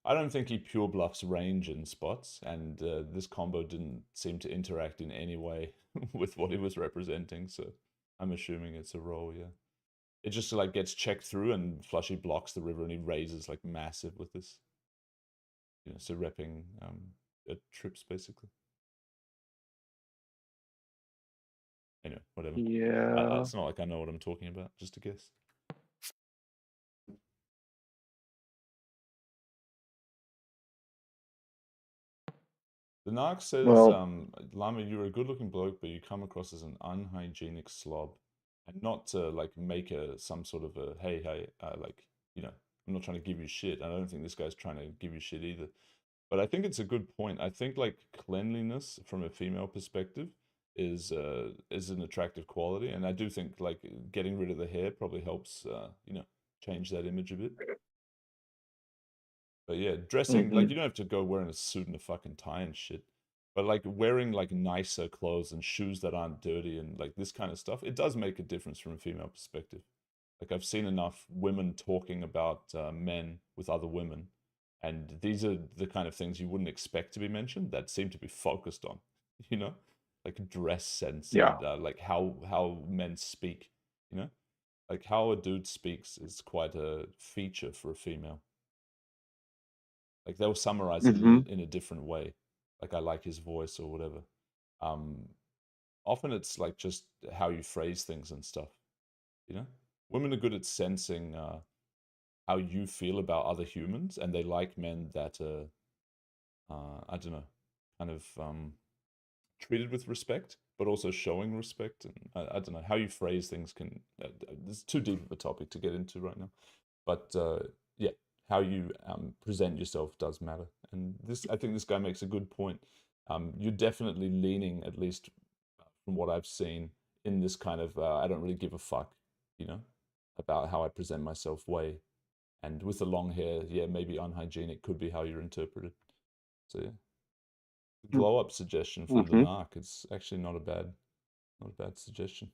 I don't think he pure bluffs range in spots, and this combo didn't seem to interact in any way with what he was representing, so I'm assuming it's a roll, yeah. It just like gets checked through, and Flushie blocks the river, and he raises like massive with this. So repping trips basically. Anyway, whatever. Yeah. It's not like I know what I'm talking about, just a guess. The Narc says, Well, Lama, you're a good looking bloke, but you come across as an unhygienic slob. And not to like make some sort of a hey, like, I'm not trying to give you shit. I don't think this guy's trying to give you shit either. But I think it's a good point. I think like cleanliness from a female perspective is an attractive quality, and I do think like getting rid of the hair probably helps change that image a bit. But yeah, dressing like hmm you don't have to go wearing a suit and a fucking tie and shit. But like wearing like nicer clothes and shoes that aren't dirty and like this kind of stuff, it does make a difference from a female perspective. Like I've seen enough women talking about men with other women, and these are the kind of things you wouldn't expect to be mentioned that seem to be focused on. you know, like dress sense Yeah. and like how men speak, you know, like how a dude speaks is quite a feature for a female. Like they'll summarize it Mm-hmm. in a different way. Like I like his voice or whatever. Um, Often it's like just how you phrase things and stuff, you know? Women are good at sensing how you feel about other humans, and they like men that are, I don't know, kind of treated with respect, but also showing respect. And I don't know how you phrase things can. This is too deep of a topic to get into right now, but yeah, how you present yourself does matter. And this, I think, this guy makes a good point. You're definitely leaning, at least from what I've seen, in this kind of I don't really give a fuck, you know, about how I present myself way. And with the long hair, yeah, maybe unhygienic could be how you're interpreted. So yeah, glow up suggestion from the Mm-hmm. narc. It's actually not a bad suggestion.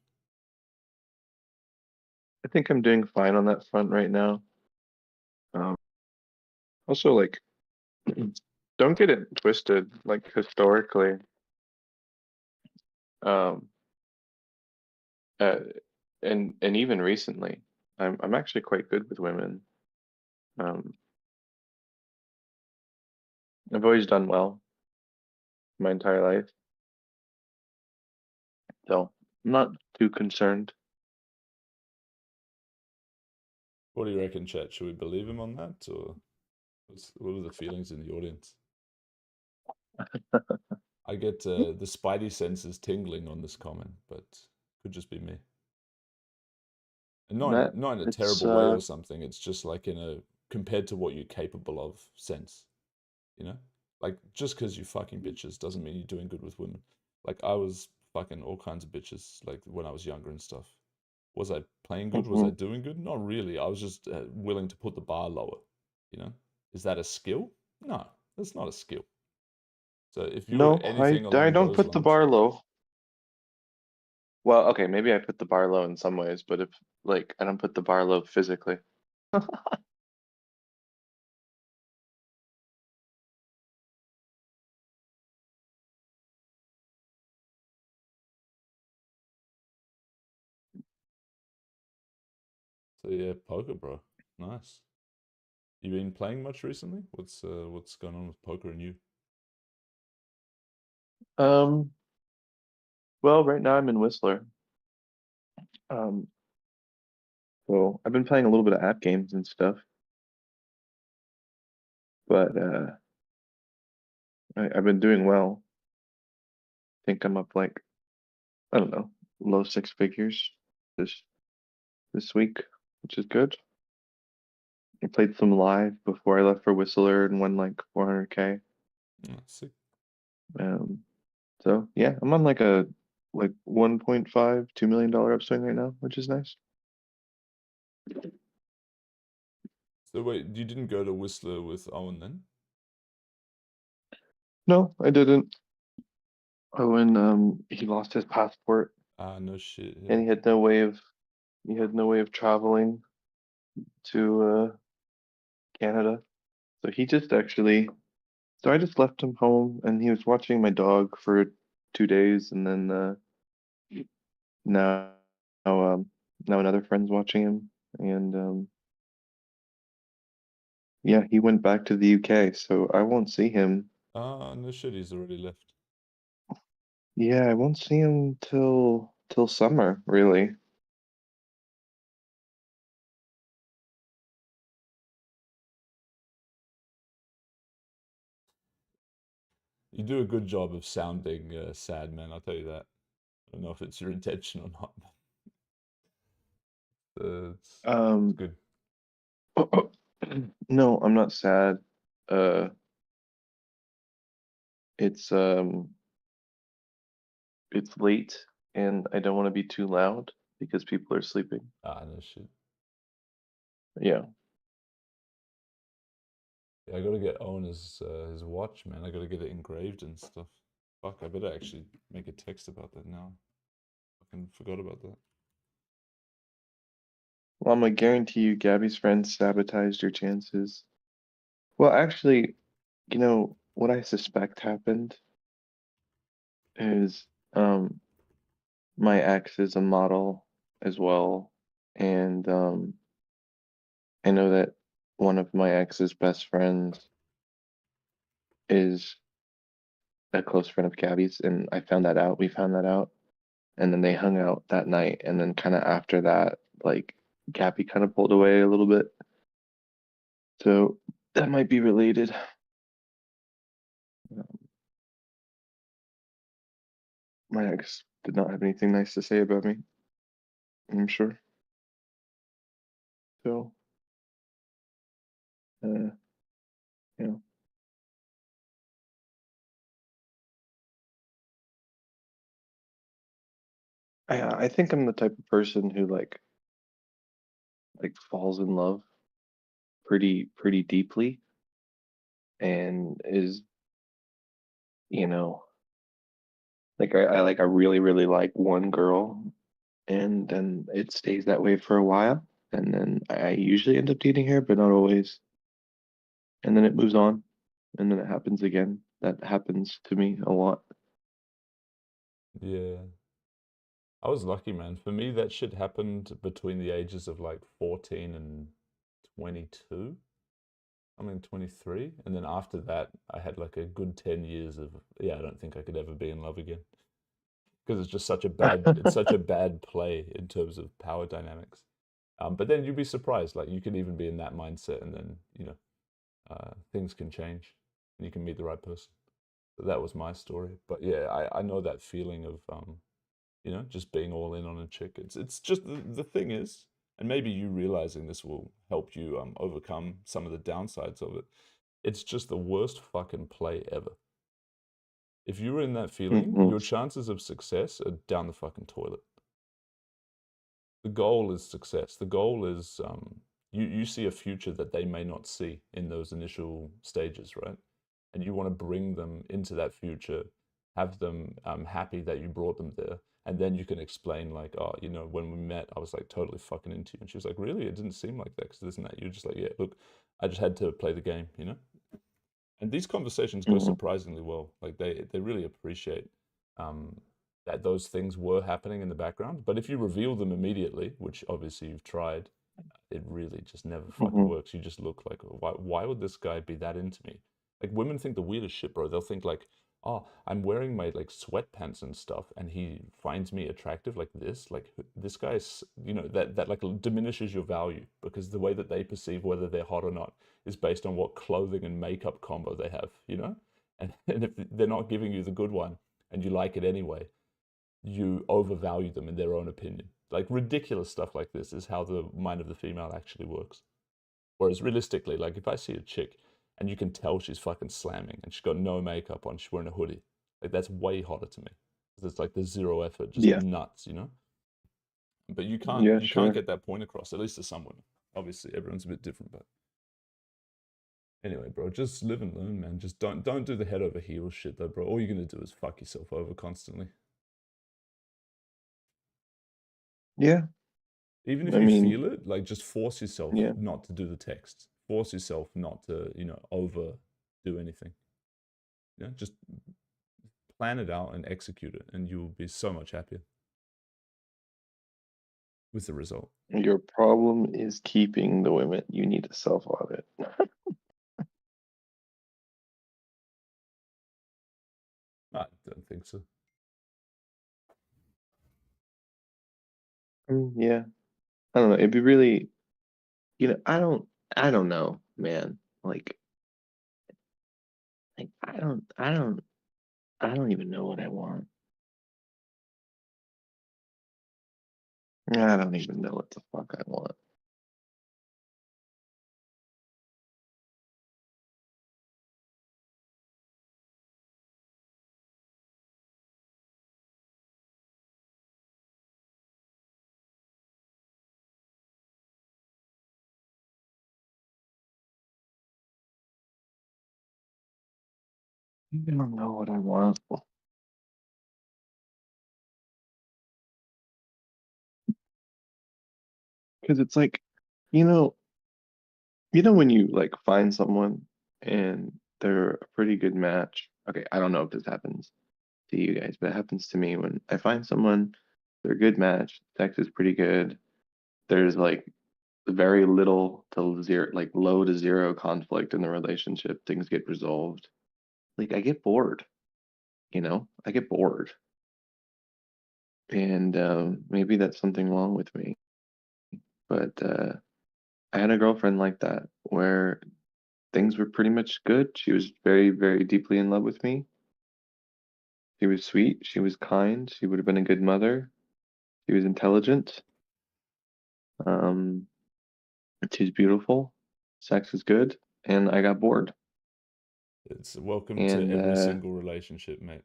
I think I'm doing fine on that front right now. Um, Also, like, don't get it twisted. Like historically, um, uh, and even recently, I'm actually quite good with women. Um, I've always done well my entire life, so I'm not too concerned. What do you reckon, chat? Should we believe him on that, or what are the feelings in the audience? I get the spidey senses tingling on this comment, but could just be me. And That not in a it's terrible way or something. It's just like in a compared to what you're capable of sense, you know? Like just because you fucking bitches doesn't mean you're doing good with women. Like I was fucking all kinds of bitches like when I was younger and stuff. Was I playing good? Was I Mhm. doing good? Not really. I was just willing to put the bar lower, you know? Is that a skill? No, that's not a skill. So if you were No, anything I along don't those put the lines, bar low. Well, okay, maybe I put the bar low in some ways, but if like I don't put the bar low physically. so yeah, poker, bro. Nice. You been playing much recently? What's going on with poker and you? Um, well, right now I'm in Whistler. Um, so I've been playing a little bit of app games and stuff, but I've been doing well. I think I'm up like I don't know, low six figures this this week, which is good. I played some live before I left for Whistler and won like 400K. Sick. Um, so yeah, I'm on like a like 1.5, $2 million upswing right now, which is nice. So wait, you didn't go to Whistler with Owen then? No, I didn't. Oh, and he lost his passport Ah, no shit. Yeah. and he had no way of traveling to Canada. So he just actually so I just left him home and he was watching my dog for 2 days and then now now another friend's watching him and yeah, he went back to the UK, so I won't see him. Ah, no shit. He's already left. Yeah, I won't see him till summer, really. You do a good job of sounding sad, man. I'll tell you that. I don't know if it's your intention or not. It's Um good. no, I'm not sad. Uh it's it's late and I don't want to be too loud because people are sleeping. Ah, no shit. Yeah. Yeah, I gotta get Owen his watch, man. I gotta get it engraved and stuff. Fuck, I better actually make a text about that now. Fucking forgot about that. Well, I'm gonna guarantee you Gabby's friends sabotaged your chances. Well, actually, what I suspect happened is my ex is a model as well, and I know that one of my ex's best friends is a close friend of Gabby's, and I found that out. We found that out, and then they hung out that night, and then kind of after that, like Gabby kind of pulled away a little bit, so that might be related. My ex did not have anything nice to say about me, I'm sure. So, uh, you know, I think I'm the type of person who like falls in love pretty deeply and is, you know, like I really like one girl and then it stays that way for a while and then I usually end up dating her, but not always. And then it moves on and then it happens again. That happens to me a lot. Yeah. I was lucky, man. For me, that shit happened between the ages of like 14 and 22. I mean, 23. And then after that, I had like a good 10 years of, yeah, I don't think I could ever be in love again. Because it's just it's such a bad play in terms of power dynamics. But then you'd be surprised, like you can even be in that mindset and then, things can change and you can meet the right person. So that was my story. But yeah, I know that feeling of, just being all in on a chick. It's just the thing is, and maybe you realizing this will help you overcome some of the downsides of it. It's just the worst fucking play ever. If you're in that feeling, Hmm. your chances of success are down the fucking toilet. The goal is success. The goal is you see a future that they may not see in those initial stages, right? And you want to bring them into that future, have them happy that you brought them there, and then you can explain like, oh, when we met, I was like totally fucking into you, and she was like, really? It didn't seem like that because this and that. You're just like, yeah, look, I just had to play the game. And these conversations go Hmm. surprisingly well. Like they really appreciate um, that those things were happening in the background. But if you reveal them immediately, which obviously you've tried, it really just never fucking Hmm. works. You just look like, why would this guy be that into me? Like women think the weirdest shit, bro. They'll think like, oh, I'm wearing my like sweatpants and stuff, and he finds me attractive like this. Like this guy's, that like diminishes your value because the way that they perceive whether they're hot or not is based on what clothing and makeup combo they have. And if they're not giving you the good one and you like it anyway, you overvalue them in their own opinion. Like ridiculous stuff like this is how the mind of the female actually works. Whereas realistically, like if I see a chick and you can tell she's fucking slamming and she's got no makeup on, she's wearing a hoodie, like that's way hotter to me. 'Cause it's like the zero effort, just Yeah. nuts. But you can't Yeah, you can't sure. get that point across, at least to some women. Obviously, everyone's a bit different, but anyway, bro, just live and learn, man. Just don't do the head over heels shit though, bro. All you're gonna do is fuck yourself over constantly. Yeah. Even if I you mean, feel it, like just force yourself yeah. not to do the text. Force yourself not to, over do anything. Just plan it out and execute it, and you'll be so much happier with the result. Your problem is keeping the women. You need to self-audit. I don't think so. Yeah. I don't know. It'd be really, I don't know, man. Like I don't even know what I want. I don't even know what the fuck I want. I don't know what I want. Because it's like, you know, when you like find someone and they're a pretty good match. Okay, I don't know if this happens, to you guys, but it happens to me when I find someone, they're a good match, sex is pretty good. There's like very little to zero, like low to zero conflict in the relationship. Things get resolved. Like I get bored, I get bored. And maybe that's something wrong with me. But I had a girlfriend like that where things were pretty much good. She was very, very deeply in love with me. She was sweet. She was kind. She would have been a good mother. She was intelligent. Um, she's beautiful. Sex is good. And I got bored. It's welcome to And every single relationship, mate.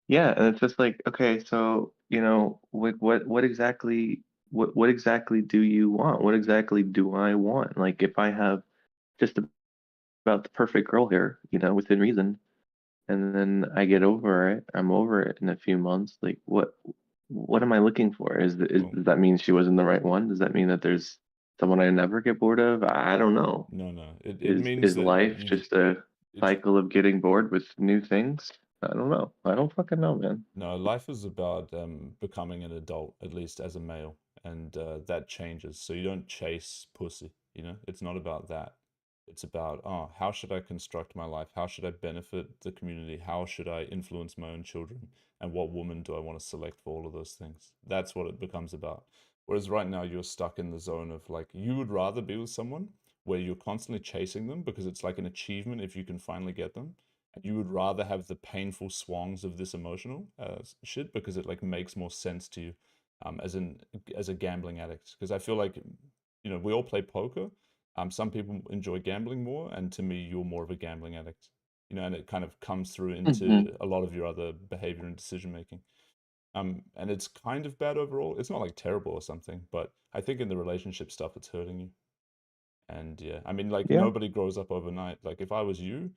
yeah, and it's just like, okay, so, what exactly what exactly do you want? What exactly do I want? Like if I have just about the perfect girl here, within reason, and then I get over it, I'm over it in a few months, like what am I looking for? Well, Does that mean she wasn't the right one? Does that mean that there's someone I never get bored of? I don't know. no, no. It means Is that life you just a it's cycle of getting bored with new things? I don't know. I don't fucking know, man. no, life is about becoming an adult, at least as a male, and that changes. So you don't chase pussy, you know? It's not about that. It's about, oh, how should I construct my life? How should I benefit the community? How should I influence my own children? And what woman do I want to select for all of those things? That's what it becomes about. Whereas right now you're stuck in the zone of like, you would rather be with someone where you're constantly chasing them because it's like an achievement if you can finally get them, you would rather have the painful swings of this emotional shit because it like makes more sense to you as a gambling addict. Because I feel like we all play poker. Some people enjoy gambling more, and to me, you're more of a gambling addict. And it kind of comes through Hmm. into a lot of your other behavior and decision making. And it's kind of bad overall. It's not like terrible or something, but I think in the relationship stuff, it's hurting you. And yeah, I mean, like Yeah. nobody grows up overnight. Like if I was you,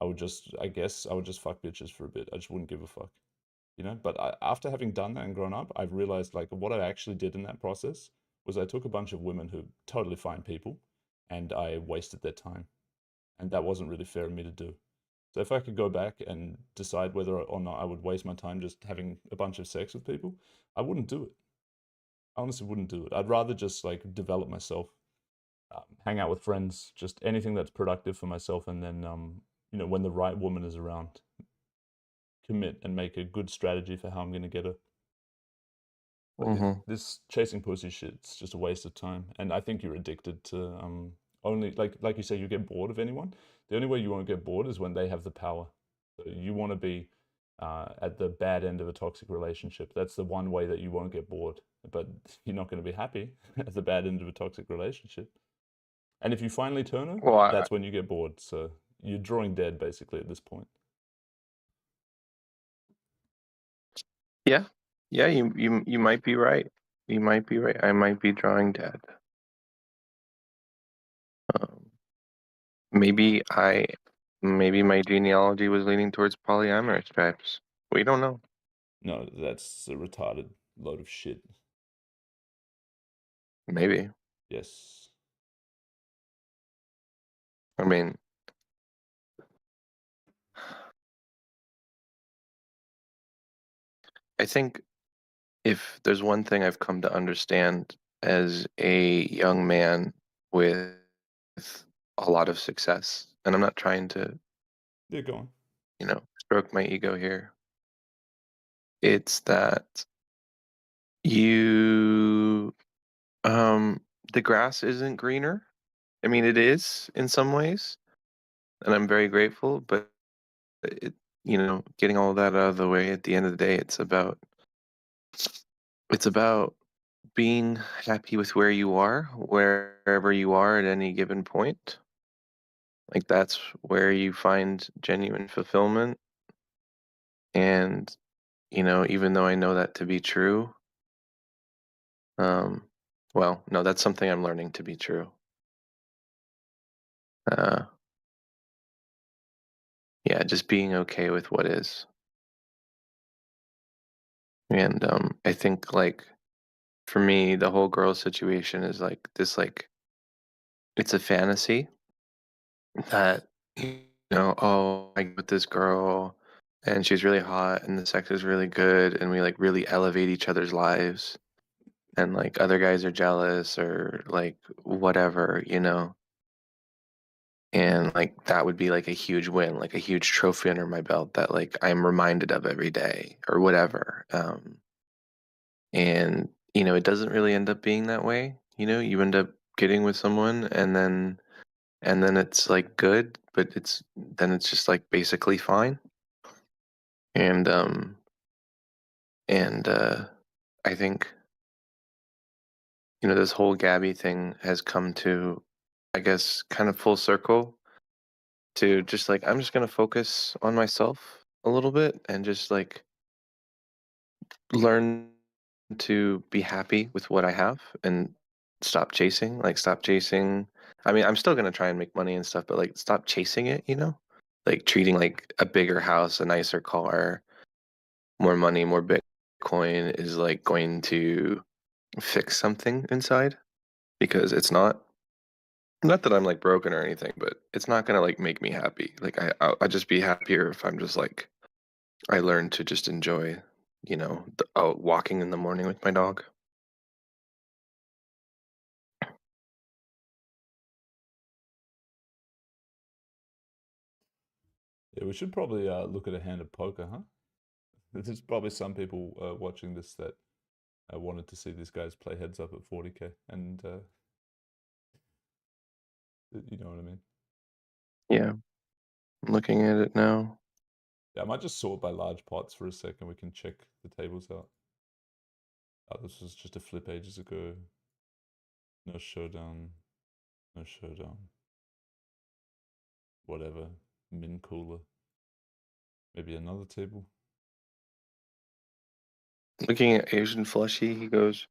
I guess, I would just fuck bitches for a bit. I just wouldn't give a fuck. But after having done that and grown up, I've realized like what I actually did in that process was I took a bunch of women who totally fine people, and I wasted their time, and that wasn't really fair of me to do. So if I could go back and decide whether or not I would waste my time just having a bunch of sex with people, I wouldn't do it. I honestly wouldn't do it. I'd rather just like develop myself, hang out with friends, just anything that's productive for myself, and then when the right woman is around, commit and make a good strategy for how I'm gonna get her. But yeah, Hmm. this chasing pussy shit's just a waste of time, and I think you're addicted to only like you say you get bored of anyone. The only way you won't get bored is when they have the power. So you want to be at the bad end of a toxic relationship. That's the one way that you won't get bored. But you're not going to be happy at the bad end of a toxic relationship. And if you finally turn her, Well, that's when you get bored. So you're drawing dead basically at this point. yeah, yeah, you might be right. You might be right. I might be drawing dead. Um, maybe maybe my genealogy was leaning towards polyamorous types. We don't know. No, that's a retarded load of shit. Maybe. Yes. I mean, I think if there's one thing I've come to understand as a young man with a lot of success, and I'm not trying to, Yeah, go on. stroke my ego here, it's that you, um, the grass isn't greener. I mean, it is in some ways, and I'm very grateful, but getting all that out of the way at the end of the day, it's about being happy with where you are, wherever you are at any given point. Like that's where you find genuine fulfillment. And, even though I know that to be true, um, well, no, that's something I'm learning to be true. Uh, yeah, just being okay with what is. And I think like for me, the whole girl situation is like this, like it's a fantasy that, oh, I get with this girl and she's really hot, and the sex is really good, and we like really elevate each other's lives, and like other guys are jealous or like whatever, you know. And like that would be like a huge win, like a huge trophy under my belt that like I'm reminded of every day or whatever. And you know, it doesn't really end up being that way. You know, you end up getting with someone and then it's like good, but it's just like basically fine. And and I think, you know, this whole Gabby thing has come to, I guess, kind of full circle to just like I'm just gonna focus on myself a little bit and just like learn to be happy with what I have and stop chasing. Like stop chasing. I mean, I'm still gonna try and make money and stuff, but like stop chasing it, you know? Like treating like a bigger house, a nicer car, more money, more Bitcoin is like going to fix something inside because it's not. Not that I'm like broken or anything, but it's not gonna like make me happy. Like I'll just be happier if I'm just like I learn to just enjoy, you know, walking in the morning with my dog. Yeah, we should probably look at a hand of poker, huh? There's probably some people watching this that wanted to see these guys play heads up at 40k, and you know what I mean. Yeah, I'm looking at it now. Yeah, I might just sort by large pots for a second. We can check the tables out. Oh, this was just a flip ages ago. No showdown. No showdown. Whatever. Min cooler. Maybe another table. Looking at Asian Flushie, he goes,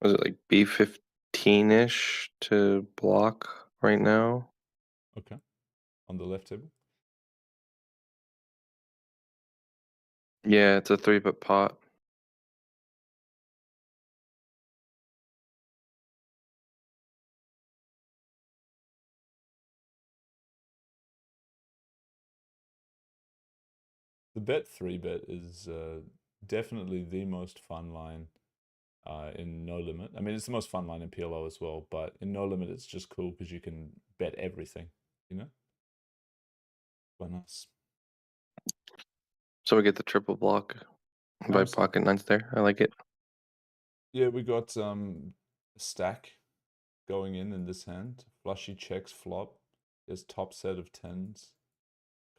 was it like B15-ish to block right now? Okay. On the left table. Yeah, it's a 3-bit pot. The bet 3-bet is definitely the most fun line in No Limit. I mean, it's the most fun line in PLO as well, but in No Limit, it's just cool because you can bet everything, you know? Quite nice. So we get the triple block by So, pocket nines there. I like it. yeah, we got a stack going in this hand. Flushie checks flop. His top set of tens.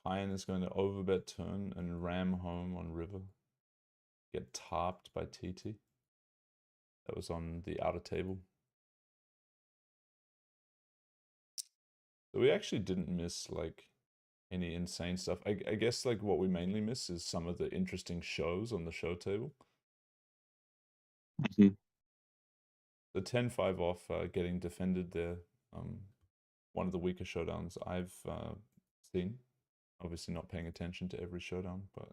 Kayhan is going to overbet turn and ram home on river. Get tarped by TT. That was on the outer table. So we actually didn't miss like any insane stuff. I guess like what we mainly miss is some of the interesting shows on the show table. Mhm. The 10-5 off getting defended there. One of the weaker showdowns I've seen. Obviously not paying attention to every showdown, but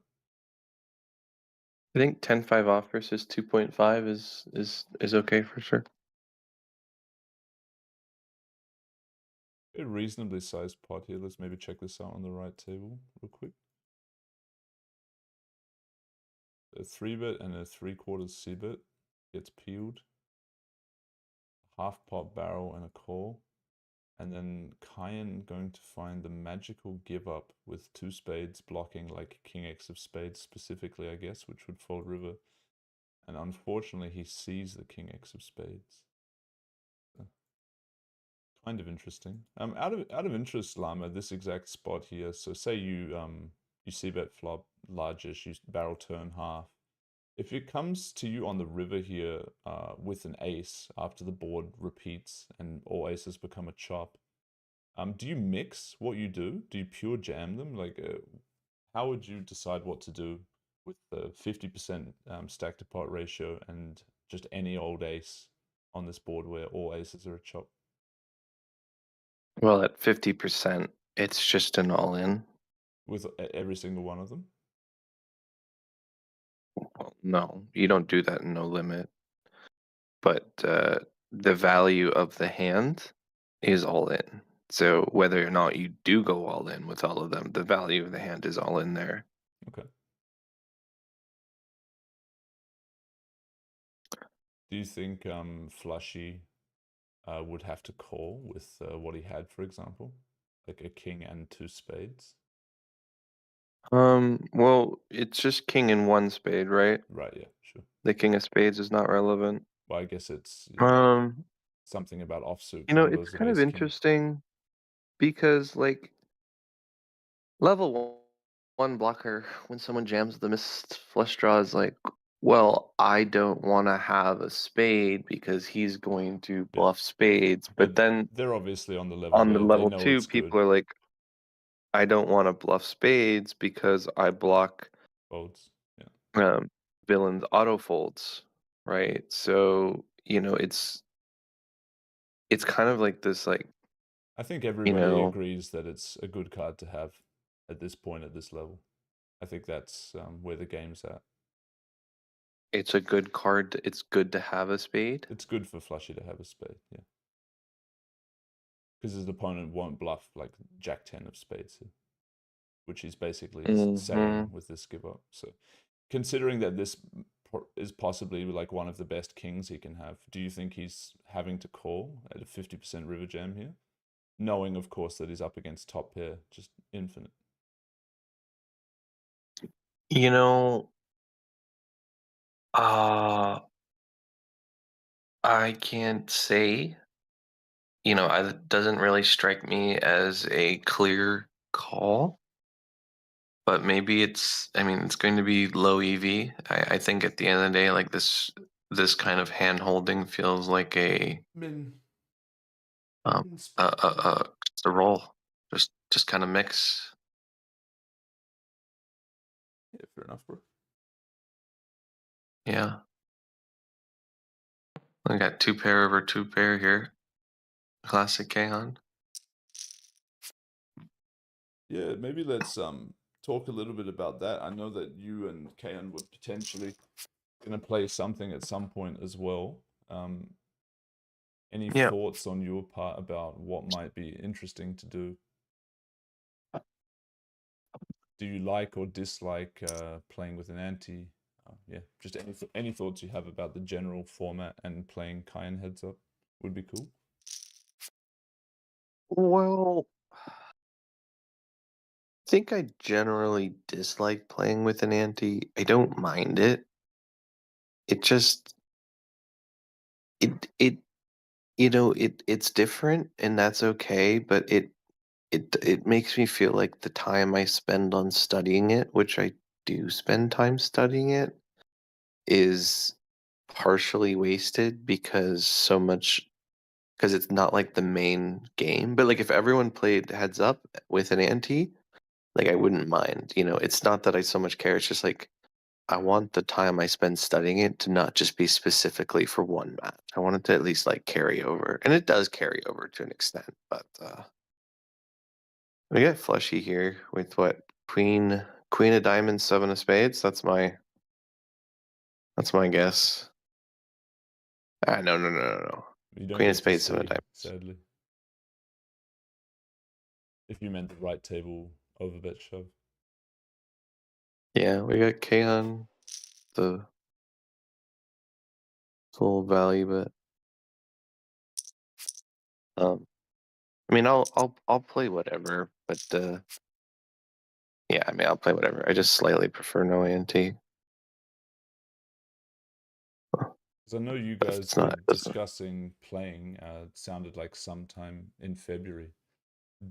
I think 10-5 off versus 2.5 is okay for sure. a reasonably sized pot here. Let's maybe check this out on the right table real quick. A 3-bet and a 3/4 C-bet gets peeled. Half pot barrel and a call. And then Kayhan going to find the magical give up with 2 spades blocking like King X of spades specifically, I guess, which would fold river. And unfortunately, he sees the King X of spades. Kind of interesting. Out of interest, Llama, this exact spot here. So say you see bet flop largish, you barrel turn half. If it comes to you on the river here with an ace after the board repeats and all aces become a chop, do you mix what you do? Do you pure jam them? Like, how would you decide what to do with the 50% stack to pot ratio and just any old ace on this board where all aces are a chop? Well, at 50%, it's just an all-in. With every single one of them? Well, no, you don't do that in No Limit. But the value of the hand is all in. So whether or not you do go all in with all of them, the value of the hand is all in there. Okay. Do you think Flushie would have to call with what he had, for example, like a king and 2 spades? Well, it's just king and 1 spade, right? Right, yeah, sure. The king of spades is not relevant. Well, I guess it's Um, something about offsuit you know, it's combos of kind of ace king. interesting because like level 1 blocker when someone jams the missed flush draw is like, well, I don't want to have a spade because he's going to Yeah. bluff spades. But then they're obviously on the level on the where they level know 2, it's good. people are like, I don't want to bluff spades because I block Folds. Yeah. villains auto folds, right? So, you know, it's kind of like this, like, I think you everybody know, agrees that it's a good card to have at this point, at this level. I think that's where the game's at. it's a good card. It's good to have a spade. It's good for Flushie to have a spade, yeah. Because his opponent won't bluff like Jack 10 of spades here, which he's basically saying with this give up. So, considering that this is possibly like one of the best kings he can have, do you think he's having to call at a 50% river jam here? Knowing, of course, that he's up against top pair, just infinite. You know, I can't say. You know, it doesn't really strike me as a clear call, but maybe it's, I mean, it's going to be low EV. I think at the end of the day, like this kind of hand holding feels like a Min. just a roll, just kind of mix. Yeah, fair enough, bro. Yeah, I got 2 pair over 2 pair here. Classic Kayhan. Yeah, maybe let's talk a little bit about that. I know that you and Kayhan were potentially going to play something at some point as well. Any Yeah. thoughts on your part about what might be interesting to do? Do you like or dislike playing with an ante? Yeah, just any thoughts you have about the general format and playing Kayhan heads up would be cool. Well, I think I generally dislike playing with an ante. I don't mind it. It just it you know, it's different and that's okay, but it makes me feel like the time I spend on studying it, which I do spend time studying it, is partially wasted because it's not like the main game. But like if everyone played heads up with an ante, like I wouldn't mind. You know, it's not that I so much care. It's just like I want the time I spend studying it to not just be specifically for one match. I want it to at least like carry over, and it does carry over to an extent. But we got Flushie here with what Queen of Diamonds, 7 of Spades. That's my guess. No. You don't Queen of get to Spades, 7 of see, Diamonds. sadly. If you meant the right table overbet shove. Yeah, we got Kayhan, the full value bet. I mean, I'll play whatever, but yeah, I mean, I'll play whatever. I just slightly prefer no ante. Because I know you But if guys it's were not, it doesn't. discussing playing, it sounded like sometime in February.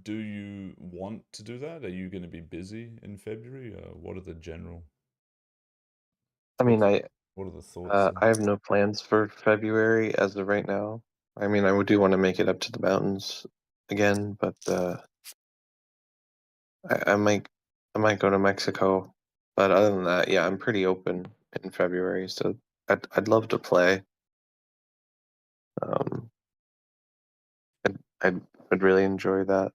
Do you want to do that? Are you going to be busy in February? What are the general? I mean, what are the thoughts? I have no plans for February as of right now. I mean, I do want to make it up to the mountains again, but I might go to Mexico. But other than that, yeah, I'm pretty open in February, so I'd love to play. I'd really enjoy that.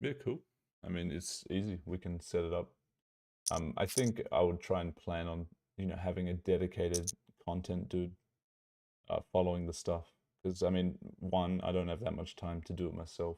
Yeah, cool. I mean, it's easy. We can set it up. I think I would try and plan on, having a dedicated content dude following the stuff. Because, I mean, one, I don't have that much time to do it myself.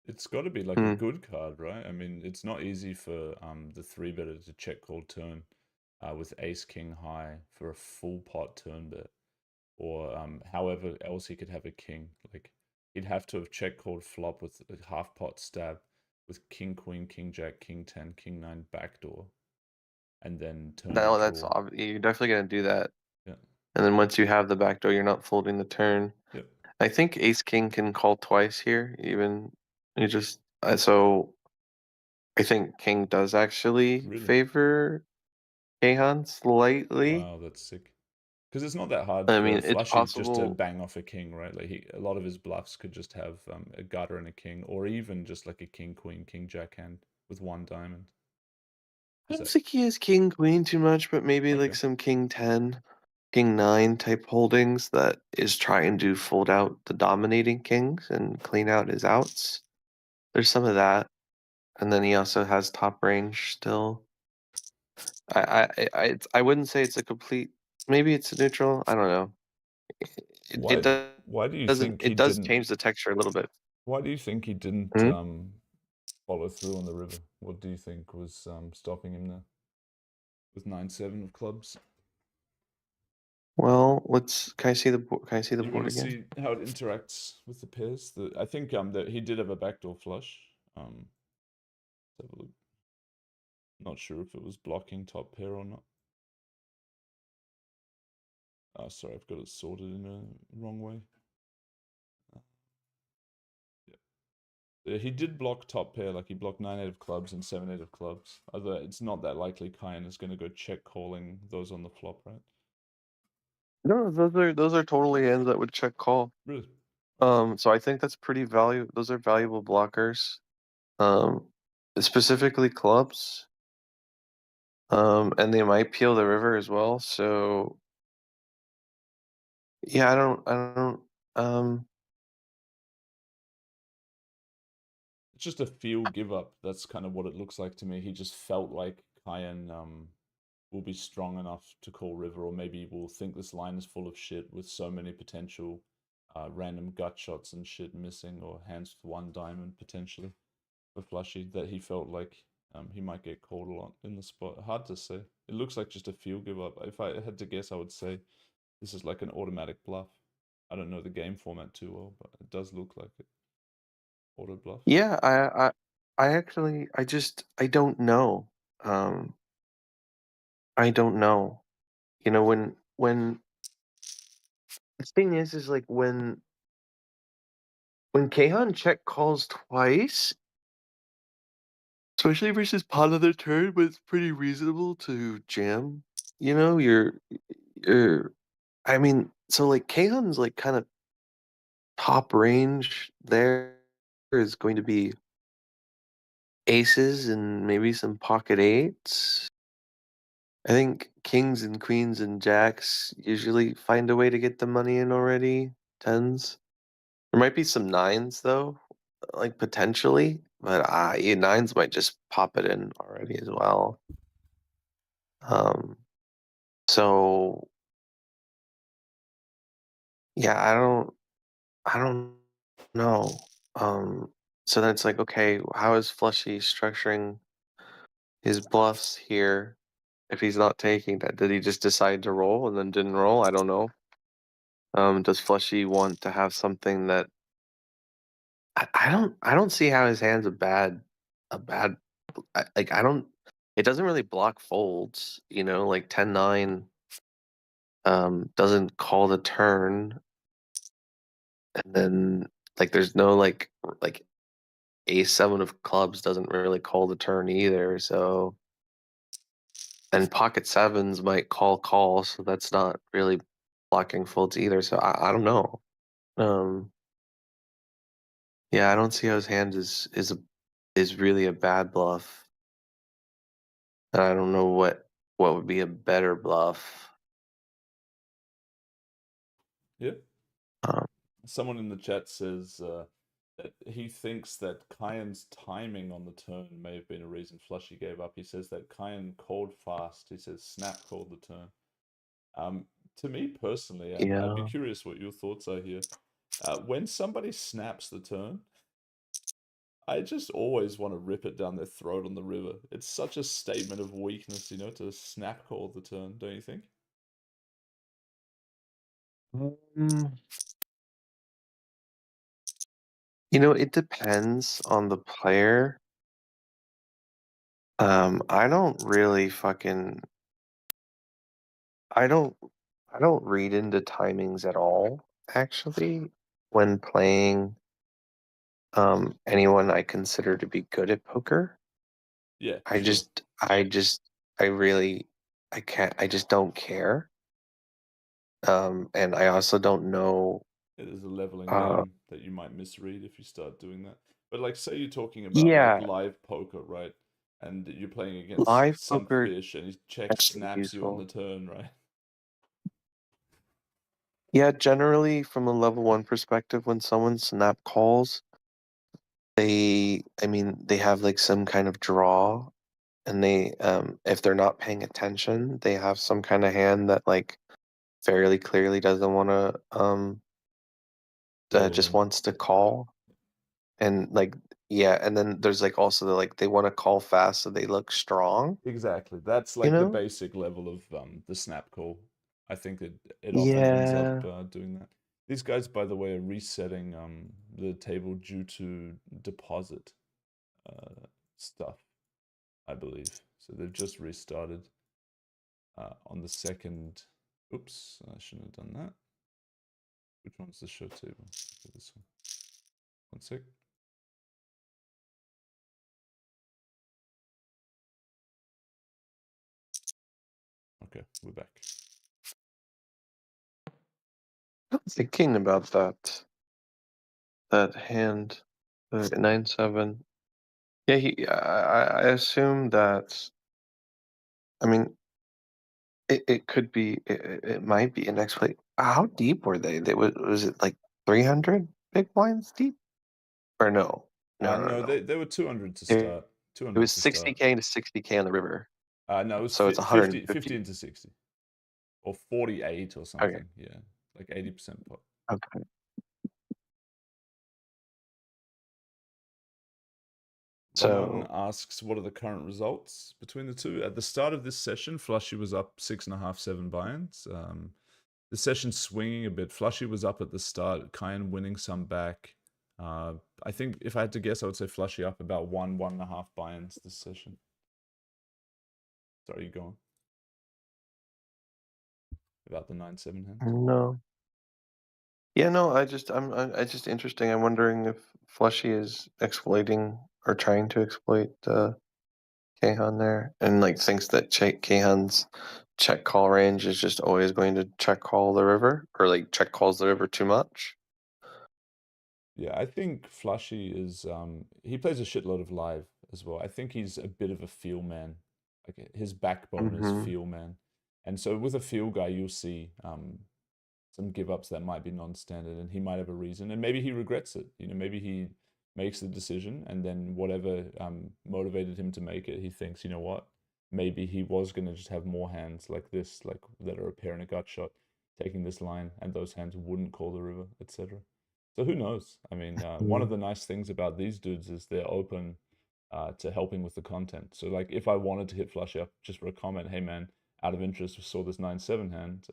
It's got to be like a good card, right? I mean, it's not easy for the 3-better to check call turn with ace king high for a full pot turn bet, or however else he could have a king. Like he'd have to have check called flop with a half pot stab with king queen, king jack, king 10, king 9 backdoor, and then turn to No, that's draw. you're definitely gonna do that. Yeah. And then once you have the backdoor, you're not folding the turn. Yep. I think ace king can call twice here. Even you just so I think king does actually Really? favor Kayhan slightly. Wow, that's sick. Because it's not that hard I for mean, it's Flushie just to possible. bang off a king, right? Like a lot of his bluffs could just have a gutter and a king, or even just like a king queen, king jack hand with one diamond. I Is don't that think he has king queen too much, but maybe like okay? some king 10, king 9 type holdings that is trying to fold out the dominating kings and clean out his outs. There's some of that, and then he also has top range still. I wouldn't say it's a complete. Maybe it's a neutral. I don't know. It Why do you doesn't. think he It does didn't? change the texture a little bit. Why do you think he didn't Hmm? follow through on the river? What do you think was stopping him there with 9-7 of clubs? Well, let's. Can I see the board? Can I see the You board want to again? see how it interacts with the pairs? I think that he did have a backdoor flush. Let's have a look. Not sure if it was blocking top pair or not. Oh, sorry, I've got it sorted in a wrong way. Yeah. He did block top pair, like he blocked 9-8 of clubs and 7-8 of clubs. Although it's not that likely Kayhan is going to go check calling those on the flop, right? No, those are totally hands that would check call. Really? So I think that's pretty valuable. Those are valuable blockers. Um, specifically clubs. And they might peel the river as well. So yeah, I don't. It's just a feel give up. That's kind of what it looks like to me. He just felt like Kayhan will be strong enough to call river, or maybe will think this line is full of shit with so many potential random gut shots and shit missing, or hands with one diamond potentially for Flushie, that he felt like he might get called a lot in the spot. Hard to say. It looks like just a feel give up. If I had to guess, I would say this is like an automatic bluff. I don't know the game format too well, but it does look like it. Auto bluff. Yeah, I actually, I don't know. I don't know. You know, when the thing is like when Kayhan check calls twice, especially versus pot of the turn, but it's pretty reasonable to jam. You know, you're. I mean, so like Kayhan's like kind of top range there is going to be aces and maybe some pocket eights. I think kings and queens and jacks usually find a way to get the money in already. Tens. There might be some nines though, like potentially, but yeah, nines might just pop it in already as well. Um, so yeah, I don't know. So then it's like, okay, how is Flushie structuring his bluffs here if he's not taking that? Did he just decide to roll and then didn't roll? I don't know. Does Flushie want to have something that I don't see how his hand's a bad like I don't it doesn't really block folds, you know, like 10-9 doesn't call the turn, and then like there's no like ace 7 of clubs doesn't really call the turn either, so and pocket sevens might call, so that's not really blocking folds either, so I don't know. Um yeah, I don't see how his hand is really a bad bluff. And I don't know what would be a better bluff. Yeah. Um, Someone in the chat says that he thinks that Kyan's timing on the turn may have been a reason Flushie gave up. He says that Kyan called fast. He says Snap called the turn. To me personally, I'd be yeah. curious what your thoughts are here. When somebody snaps the turn, I just always want to rip it down their throat on the river. It's such a statement of weakness, to snap call the turn, don't you think? Mm, it depends on the player. I don't really fucking I don't I don't read into timings at all, actually, when playing anyone I consider to be good at poker. Yeah, I sure. just I just I really I just don't care. And I also don't know It is a leveling uh game that you might misread if you start doing that. But like, say you're talking about like yeah, live poker, right? And you're playing against live some poker fish, and he check actually snaps you on the useful. turn, right? Yeah, generally from a level 1 perspective, when someone snap calls, they have like some kind of draw, and if they're not paying attention, they have some kind of hand that like fairly clearly doesn't want to Go all just in. wants to call. And like, yeah, and then there's like also like they want to call fast so they look strong, Exactly. That's you like the know? basic level of the snap call. I think it often ends up Yeah. doing that. These guys, by the way, are resetting the table due to deposit stuff, I believe. So they've just restarted on the second. Oops, I shouldn't have done that. Which one's the show table? Okay, this one. One sec. Okay, we're back. I'm thinking about that hand, the 9-7. Yeah, I assume that. I mean, it could be. It might be an exploit. How deep were they? Was it like 300 big blinds deep? Or no? No, no, No, no. they were 200 to It start. it 200 was to start. 60K to 60K on the river. No, it was So it's 50, 150. 50 into 60. Or 48 or Okay. something. Yeah, like 80% pot. Okay. Lon So. asks, what are the current results between the two? At the start of this session, Flushie was up 6.5, 7 buy-ins. The session swinging a bit. Flushie was up at the start, Kayhan winning some back. I think if I had to guess, I would say Flushie up about 1.5 buy-ins this session. Sorry, you go on. About the 9-7 hand. No. Yeah, no, it's just interesting. I'm wondering if Flushie is exploiting or trying to exploit Kayhan there, and like thinks that Kayhan's check call range is just always going to check call the river, or like check calls the river too much. Yeah, I think Flushie is he plays a shitload of live as well. I think he's a bit of a feel man. Like his backbone is Mm-hmm. feel man. And so with a feel guy, you'll see some give ups that might be non-standard, and he might have a reason, and maybe he regrets it. Maybe he makes the decision, and then whatever motivated him to make it, he thinks, you know what, maybe he was going to just have more hands like this, like that are a pair and a gut shot, taking this line, and those hands wouldn't call the river, etc. So who knows? I mean, one of the nice things about these dudes is they're open to helping with the content. So like, if I wanted to hit Flush up just for a comment, hey man, out of interest, saw this 9-7 hand.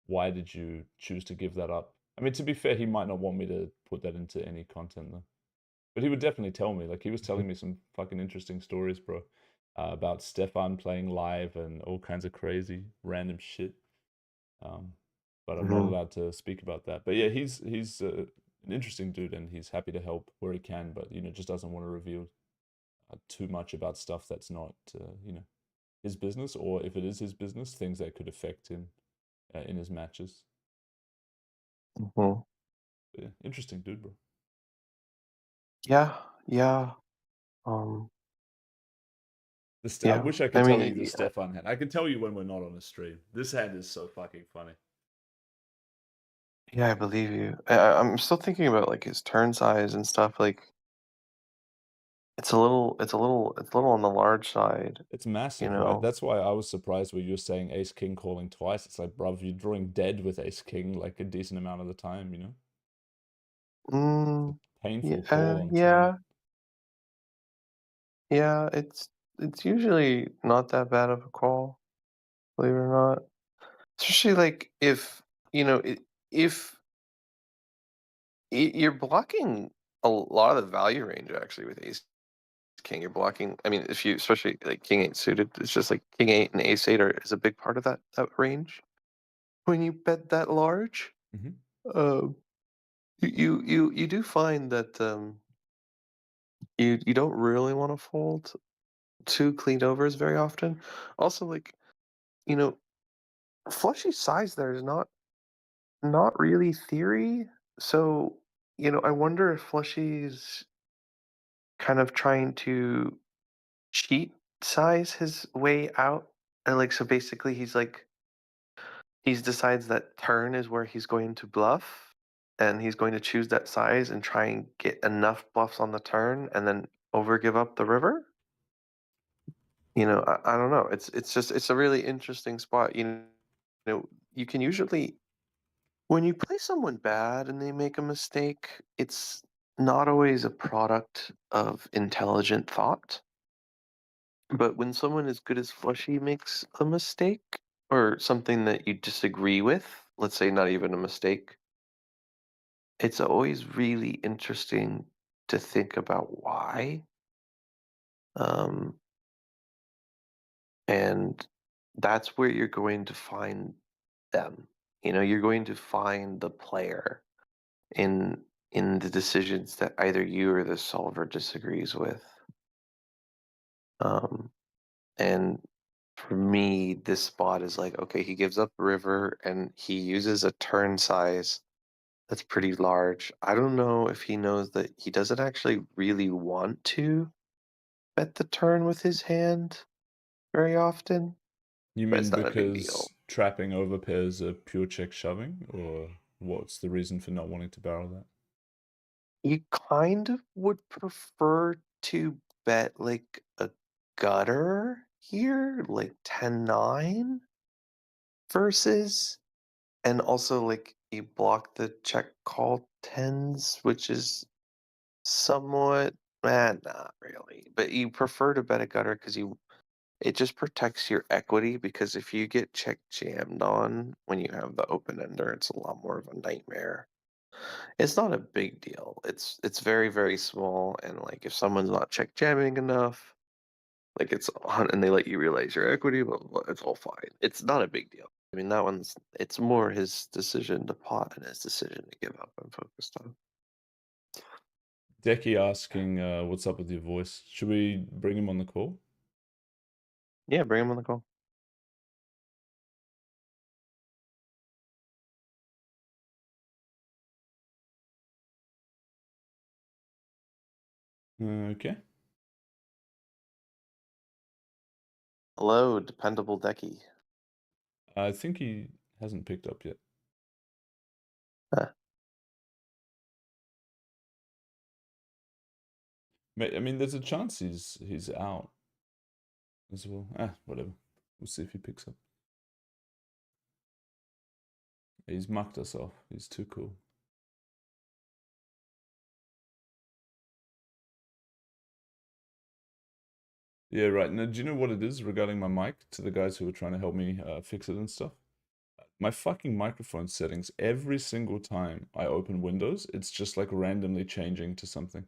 Why did you choose to give that up? I mean, to be fair, he might not want me to put that into any content though. But he would definitely tell me. Like, he was telling me some fucking interesting stories, bro, about Stefan playing live and all kinds of crazy random shit. Um, but I'm not Mm-hmm. allowed to speak about that. But yeah, he's an interesting dude, and he's happy to help where he can, but just doesn't want to reveal too much about stuff that's not his business, or if it is his business, things that could affect him in his matches. Mm-hmm. But yeah, interesting dude, bro. Yeah, yeah, um, I yeah. wish I I could tell you mean, the Stefan hand. I can tell you when we're not on a stream. This hand is so fucking funny. yeah, I believe you. I'm still thinking about like his turn size and stuff. Like, it's a little on the large side, It's you massive, right? know. That's why I was surprised when you were saying Ace King calling twice. It's like, bruv, you're drawing dead with Ace King like a decent amount of the time, It's Mm, a painful yeah, call on turn. yeah. Yeah, it's usually not that bad of a call, believe it or not. Especially like if you know if you're blocking a lot of the value range actually with ace king. You're blocking. I mean, if you especially like king eight suited, it's just like king eight and ace eight is a big part of that range. When you bet that large, Hmm. um, you do find that you don't really want to fold two cleaned overs very often. Also, like you know, Flushie size there is not really theory. So I wonder if Flushie's kind of trying to cheat size his way out. And like so basically he decides that turn is where he's going to bluff and he's going to choose that size and try and get enough bluffs on the turn and then over give up the river. I don't know. It's a really interesting spot. You can usually when you play someone bad and they make a mistake, it's not always a product of intelligent thought. But when someone as good as Flushy makes a mistake or something that you disagree with, let's say not even a mistake, it's always really interesting to think about why. Um, and that's where you're going to find them. You're going to find the player in in the decisions that either you or the solver disagrees with. Um, and for me, this spot is like, okay, he gives up the river and he uses a turn size that's pretty large. I don't know if he knows that he doesn't actually really want to bet the turn with his hand very often, You but mean it's not a big deal. because trapping over pairs are pure check shoving, or what's the reason for not wanting to barrel that? You kind of would prefer to bet like a gutter here, like 10-9 versus, and also like you block the check call tens, which is somewhat, not really, but you prefer to bet a gutter because it just protects your equity because if you get check jammed on when you have the open ender, it's a lot more of a nightmare. It's not a big deal. It's very, very small, and like if someone's not check jamming enough, like and they let you realize your equity, blah, blah, blah, it's all fine. It's not a big deal. I mean, it's more his decision to pot and his decision to give up. I'm focused on. Decky asking, what's up with your voice? Should we bring him on the call? Yeah, bring him on the call. Okay. Hello, dependable Decky. I think he hasn't picked up yet. Huh. I mean, there's a chance he's out as well. Whatever. We'll see if he picks up. He's mucked us off. He's too cool. Yeah, right. Now, do you know what it is regarding my mic to the guys who were trying to help me fix it and stuff? My fucking microphone settings, every single time I open Windows, it's just like randomly changing to something.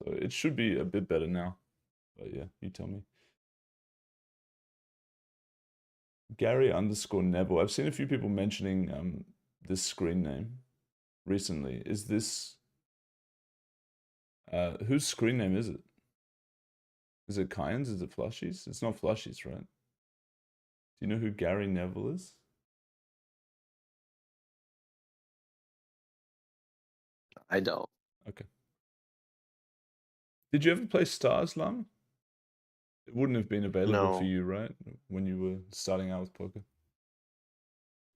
So it should be a bit better now. But yeah, you tell me. Gary underscore Neville. I've seen a few people mentioning this screen name recently. Is this whose screen name is it? Is it Kayhan's? Is it Flushie's? It's not Flushie's, right? Do you know who Gary Neville is? I don't. Okay. Did you ever play Stars, Lam? It wouldn't have been available for No, you, right? When you were starting out with poker.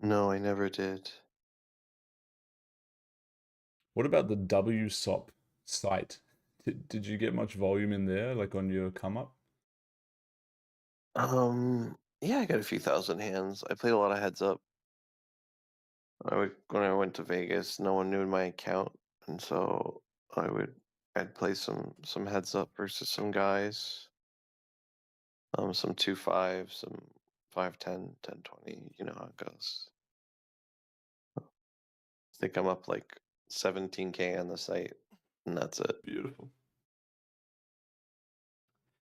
no, I never did. What about the WSOP site? Did you get much volume in there, like on your come up? Yeah, I got a few thousand hands. I played a lot of heads up. When I went to Vegas, no one knew my account, and so I would I'd play some heads up versus some guys. Some 2-5, some 5-10, 10-20. You know how it goes. I think I'm up like 17K on the site, and that's it. Beautiful.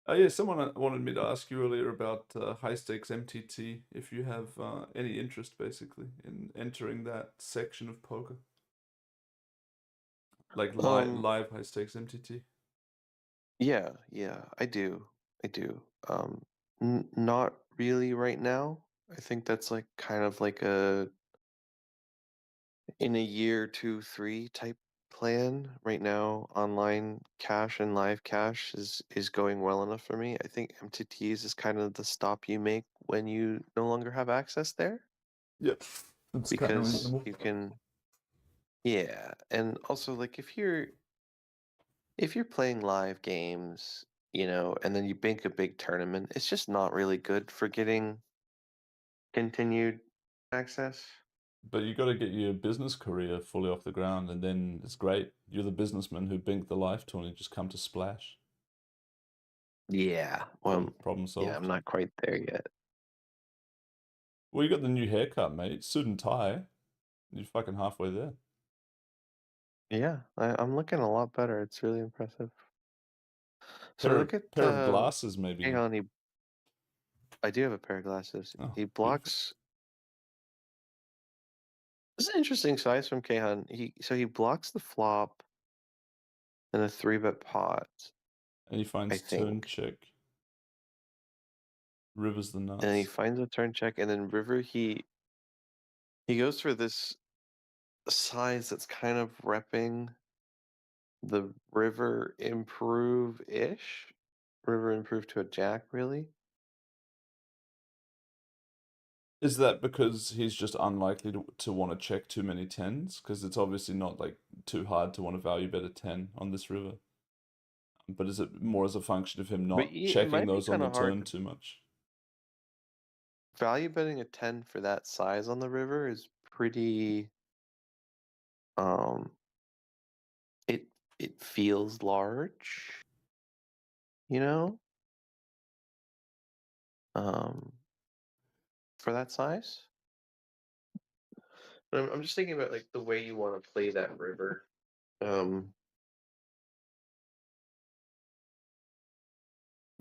Oh yeah, someone wanted me to ask you earlier about high stakes MTT. If you have any interest, basically, in entering that section of poker, like live high stakes MTT. Yeah, I do. Not really right now. I think that's like kind of like in a year, 2, 3 type plan. Right now, online cash and live cash is going well enough for me. I think MTTs is kind of the stop you make when you no longer have access there, Yep, that's kind of because reasonable. you can, yeah, and also like if you're playing live games, and then you bank a big tournament, it's just not really good for getting continued access. But you got to get your business career fully off the ground, and then it's great. You're the businessman who binked the live tourney. Just come to Splash. Yeah, well, Problem yeah, solved. I'm not quite there yet. Well, you got the new haircut, mate. Suit and tie. You're fucking halfway there. Yeah, I'm looking a lot better. It's really impressive. So Pair look of at pair of glasses, maybe. Kayhan. I do have a pair of glasses. Oh, He beautiful. blocks. This is an interesting size from Kayhan. He blocks the flop and a 3-bet pot, And he I finds turn think. check. River's the And then he nuts. finds a turn check, and then river he goes for this size that's kind of repping the river improve-ish. River improve to a jack, really. Is that because he's just unlikely to want to check too many tens? Because it's obviously not like too hard to want to value bet a 10 on this river. But is it more as a function of him But not it checking might be those on kind the of turn hard. too much? Value betting a 10 for that size on the river is pretty um it it feels large, you know? Um for that size. But I'm just thinking about like the way you want to play that river. Um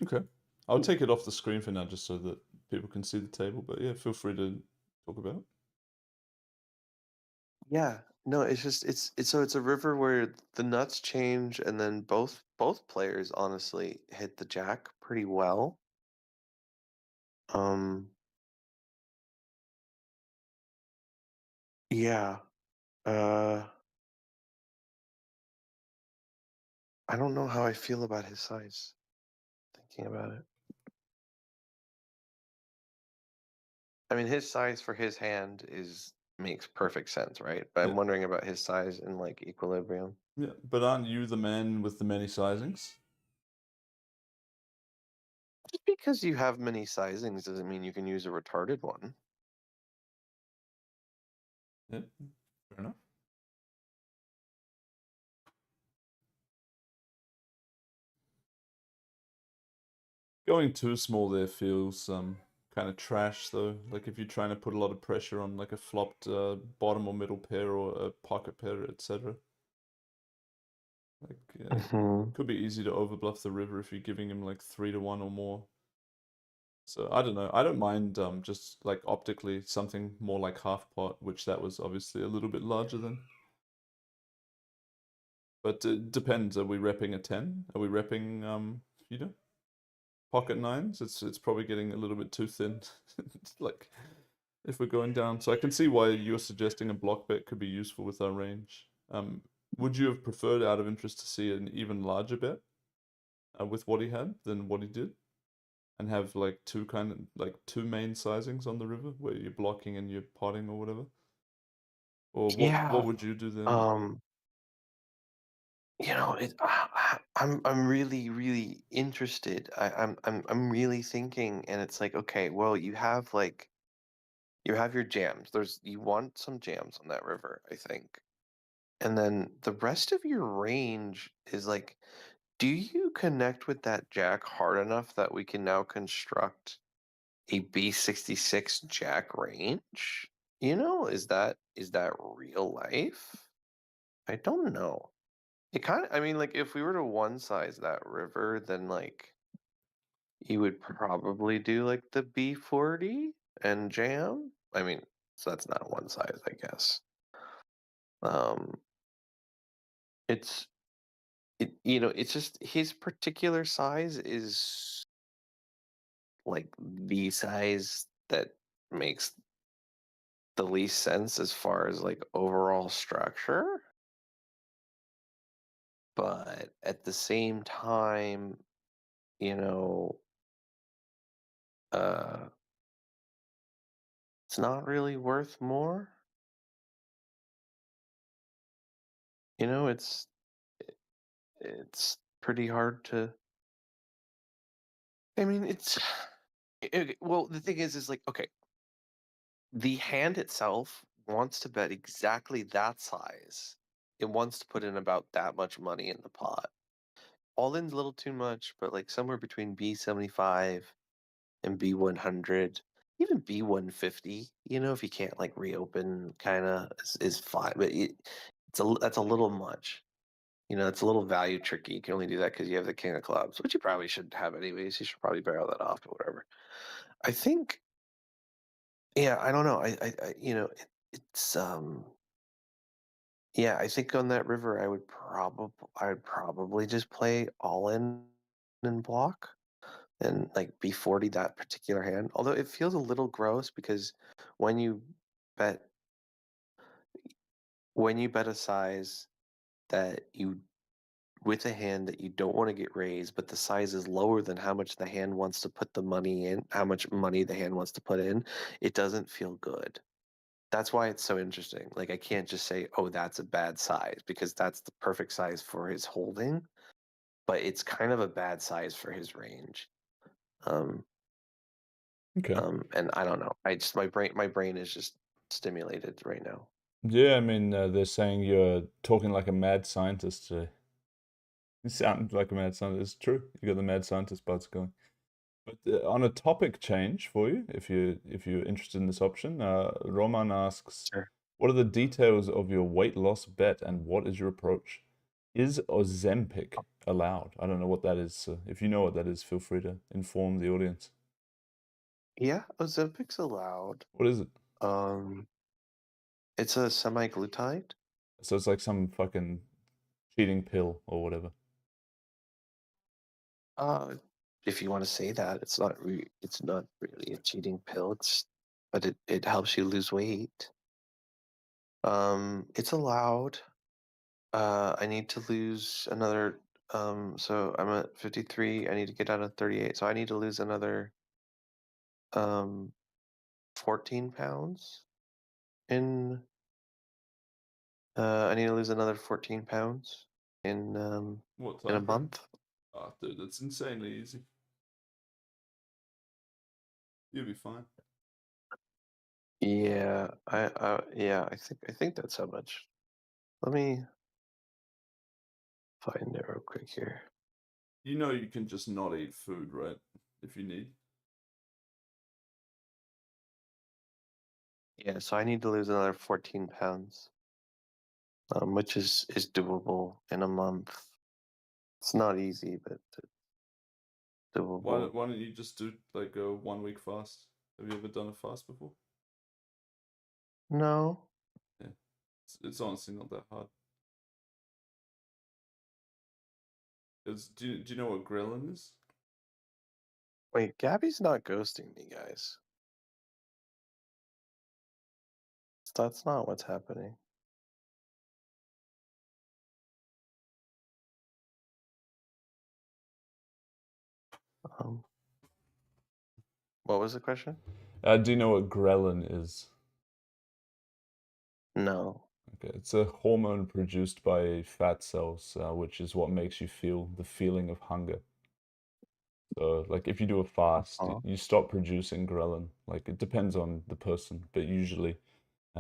Okay. I'll take it off the screen for now just so that people can see the table. But yeah, feel free to talk about it. yeah, no, it's just it's a river where the nuts change, and then both players honestly hit the jack pretty well. Um yeah. Uh I don't know how I feel about his size, thinking about it. I mean, his size for his hand is makes perfect sense, right? But Yeah. I'm wondering about his size in like equilibrium. Yeah. But aren't you the man with the many sizings? Just because you have many sizings doesn't mean you can use a retarded one. Yeah. Fair enough. Going too small there feels kind of trash though. Like if you're trying to put a lot of pressure on like a flopped bottom or middle pair or a pocket pair, etc. Like Hmm. could be easy to overbluff the river if you're giving him like 3-1 or more. So I don't know. I don't mind just like optically something more like half pot, which that was obviously a little bit larger than. But it depends. Are we repping a 10? Are we repping you know, pocket nines? It's probably getting a little bit too thin. Like if we're going down. So I can see why you're suggesting a block bet could be useful with our range. Would you have preferred, out of interest, to see an even larger bet with what he had than what he did, and have like two main sizings on the river where you're blocking and you're potting or whatever? Or what Yeah. would you do there? Um, I'm really, really interested. I'm really thinking, and it's like, okay, well, you have your jams. You want some jams on that river, I think. And then the rest of your range is like, do you connect with that jack hard enough that we can now construct a B66 jack range? You know, is that real life? I don't know. It kind of, I mean, like if we were to one size that river, then like you would probably do like the B40 and jam. I mean, so that's not one size, I guess. Um, it's it's just his particular size is like the size that makes the least sense as far as like overall structure. But at the same time, you know, uh, it's not really worth more. You know, it's pretty hard to. I mean, well, the thing is like, okay, the hand itself wants to bet exactly that size. It wants to put in about that much money in the pot. All in's a little too much, but like somewhere between B75 and B100, even B150, you know, if you can't like reopen, kind of is fine. But that's a little much. You know, it's a little value tricky. You can only do that because you have the king of clubs, which you probably shouldn't have anyways. You should probably barrel that off or whatever. I think, yeah, I don't know. You know, it's yeah, I think on that river, I would probably just play all in and block and like B40 that particular hand. Although it feels a little gross because when you bet a size that you with a hand that you don't want to get raised, but the size is lower than how much the hand wants to put the money in, how much money the hand wants to put in, it doesn't feel good. That's why it's so interesting. Like I can't just say, "Oh, that's a bad size," because that's the perfect size for his holding, but it's kind of a bad size for his range. Okay. And I don't know. My brain is just stimulated right now. Yeah, I mean, they're saying you're talking like a mad scientist today. You sound like a mad scientist. It's true. You got the mad scientist buds going. But on a topic change for you, if you're interested in this option, Roman asks, Sure. what are the details of your weight loss bet and what is your approach? Is Ozempic allowed? I don't know what that is. So if you know what that is, feel free to inform the audience. Yeah, Ozempic's allowed. What is it? It's a semi-glutide. So it's like some fucking cheating pill or whatever. If you want to say that, it's not really a cheating pill. But it helps you lose weight. It's allowed. I need to lose another. So I'm at 53. I need to get down to 38. So I need to lose another 14 pounds in. I need to lose another 14 pounds What in a time frame? month. Oh, dude, that's insanely easy. You'll be fine. Yeah, I think that's how much. Let me find it real quick here. You know you can just not eat food, right? If you need. Yeah, so I need to lose another 14 pounds, which is doable in a month. It's not easy, but Why doable. why don't you just do like a 1 week fast? Have you ever done a fast before? No. Yeah. It's honestly not that hard. Do you know what ghrelin is? Wait, Gabby's not ghosting me, guys. That's not what's happening. What was the question? Do you know what ghrelin is? No. Okay, it's a hormone produced by fat cells, which is what makes you feel the feeling of hunger. So, like, if you do a fast, Oh. you stop producing ghrelin. Like, it depends on the person, but usually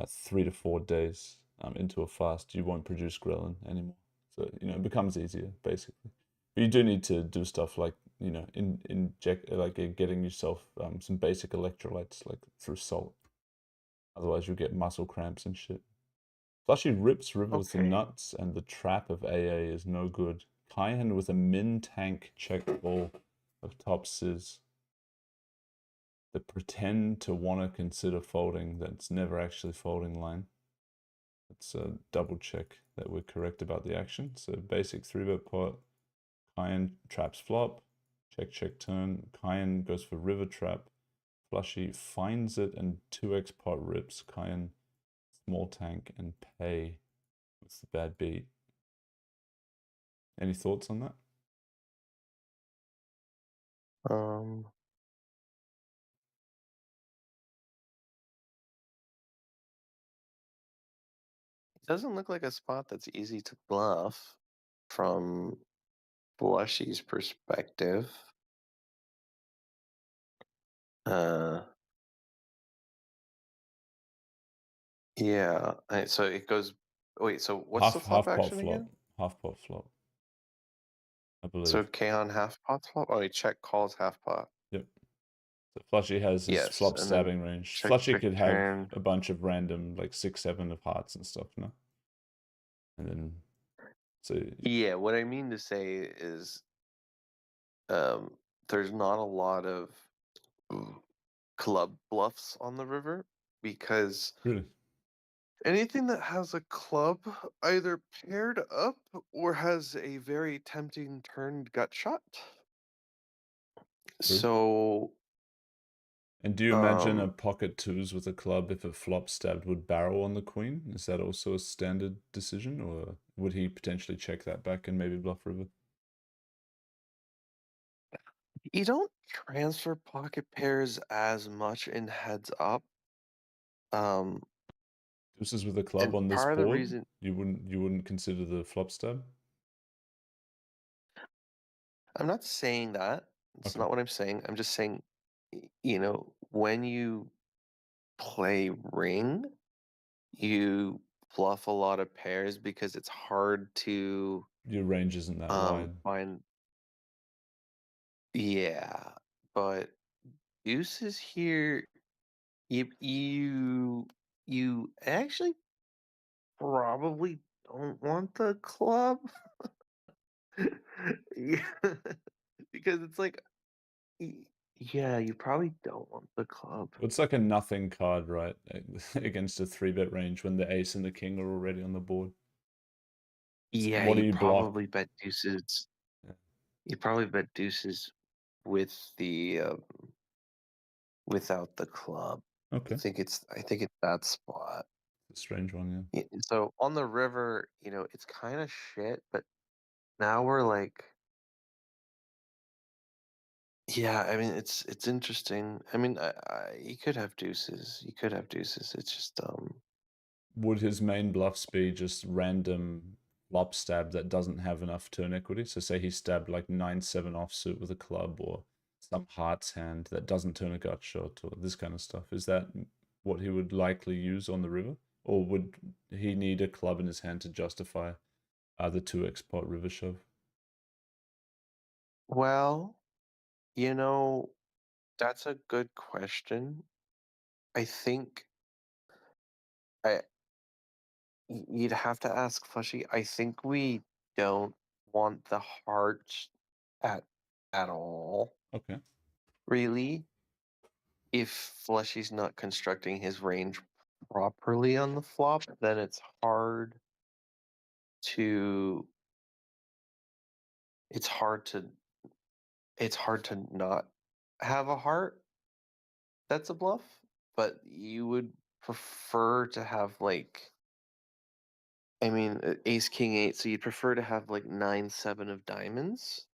3 to 4 days. into a fast, you won't produce ghrelin anymore. So it becomes easier basically. But you do need to do stuff like inject getting yourself some basic electrolytes like through salt. Otherwise, you'll get muscle cramps and shit. Flushie rips River with the Okay. nuts, and the trap of AA is no good. Kayhan with a min tank check ball of top Sis. The pretend to want to consider folding that's never actually folding line. Let's double check that we're correct about the action. So basic 3-bet pot. Kayhan traps flop. Check, check, turn. Kayhan goes for river trap. Flushie finds it and 2x pot rips. Kayhan small tank and pay. What's the bad beat? Any thoughts on that? It doesn't look like a spot that's easy to bluff from Flushie's perspective. Yeah. So it goes. Wait. So what's the flop Half pot action flop. again? Half pot flop. I believe. So Kayhan half pot flop. Oh, he check calls half pot. Yep. So Flushie has his Yes, flop and then stabbing range. check, Flushie check, could have turn. a bunch of random like 6-7 of hearts and stuff, no? And then so Yeah, what I mean to say is, there's not a lot of club bluffs on the river because really anything that has a club either paired up or has a very tempting turned gut shot. true. So, And do you imagine a pocket twos with a club if a flop stabbed would barrel on the queen? Is that also a standard decision, or would he potentially check that back and maybe bluff river? you don't transfer pocket pairs as much in heads up. Deuces with a club And on this part of the board, reason you wouldn't consider the flop stab? I'm not saying that. It's Okay. not what I'm saying. I'm just saying, when you play ring, you bluff a lot of pairs because it's hard to Your range isn't that wide. find. Yeah, but deuces here, you actually probably don't want the club. Yeah, because it's like, yeah, you probably don't want the club. It's like a nothing card, right? Against a 3-bet range when the ace and the king are already on the board. Yeah, What do you block? probably bet deuces. Yeah. You probably bet deuces with the without the club. Okay. I think it's that spot. It's a strange one, Yeah, so on the river, it's kind of shit, but now we're like, yeah, I mean, it's interesting. I mean, you could have deuces. You could have deuces. It's just Would his main bluffs be just random flop stab that doesn't have enough turn equity? So say he stabbed like 9-7 offsuit with a club, or some hearts hand that doesn't turn a gut shot, or this kind of stuff. Is that what he would likely use on the river? Or would he need a club in his hand to justify the 2x pot river shove? well, that's a good question. I think I you'd have to ask Flushy. I think we don't want the hearts at all, Okay. really. If Flushy's not constructing his range properly on the flop, then to it's hard to it's hard to not have a heart that's a bluff, but you would prefer to have like, I mean, ace king eight, so you'd prefer to have like 9-7 of diamonds.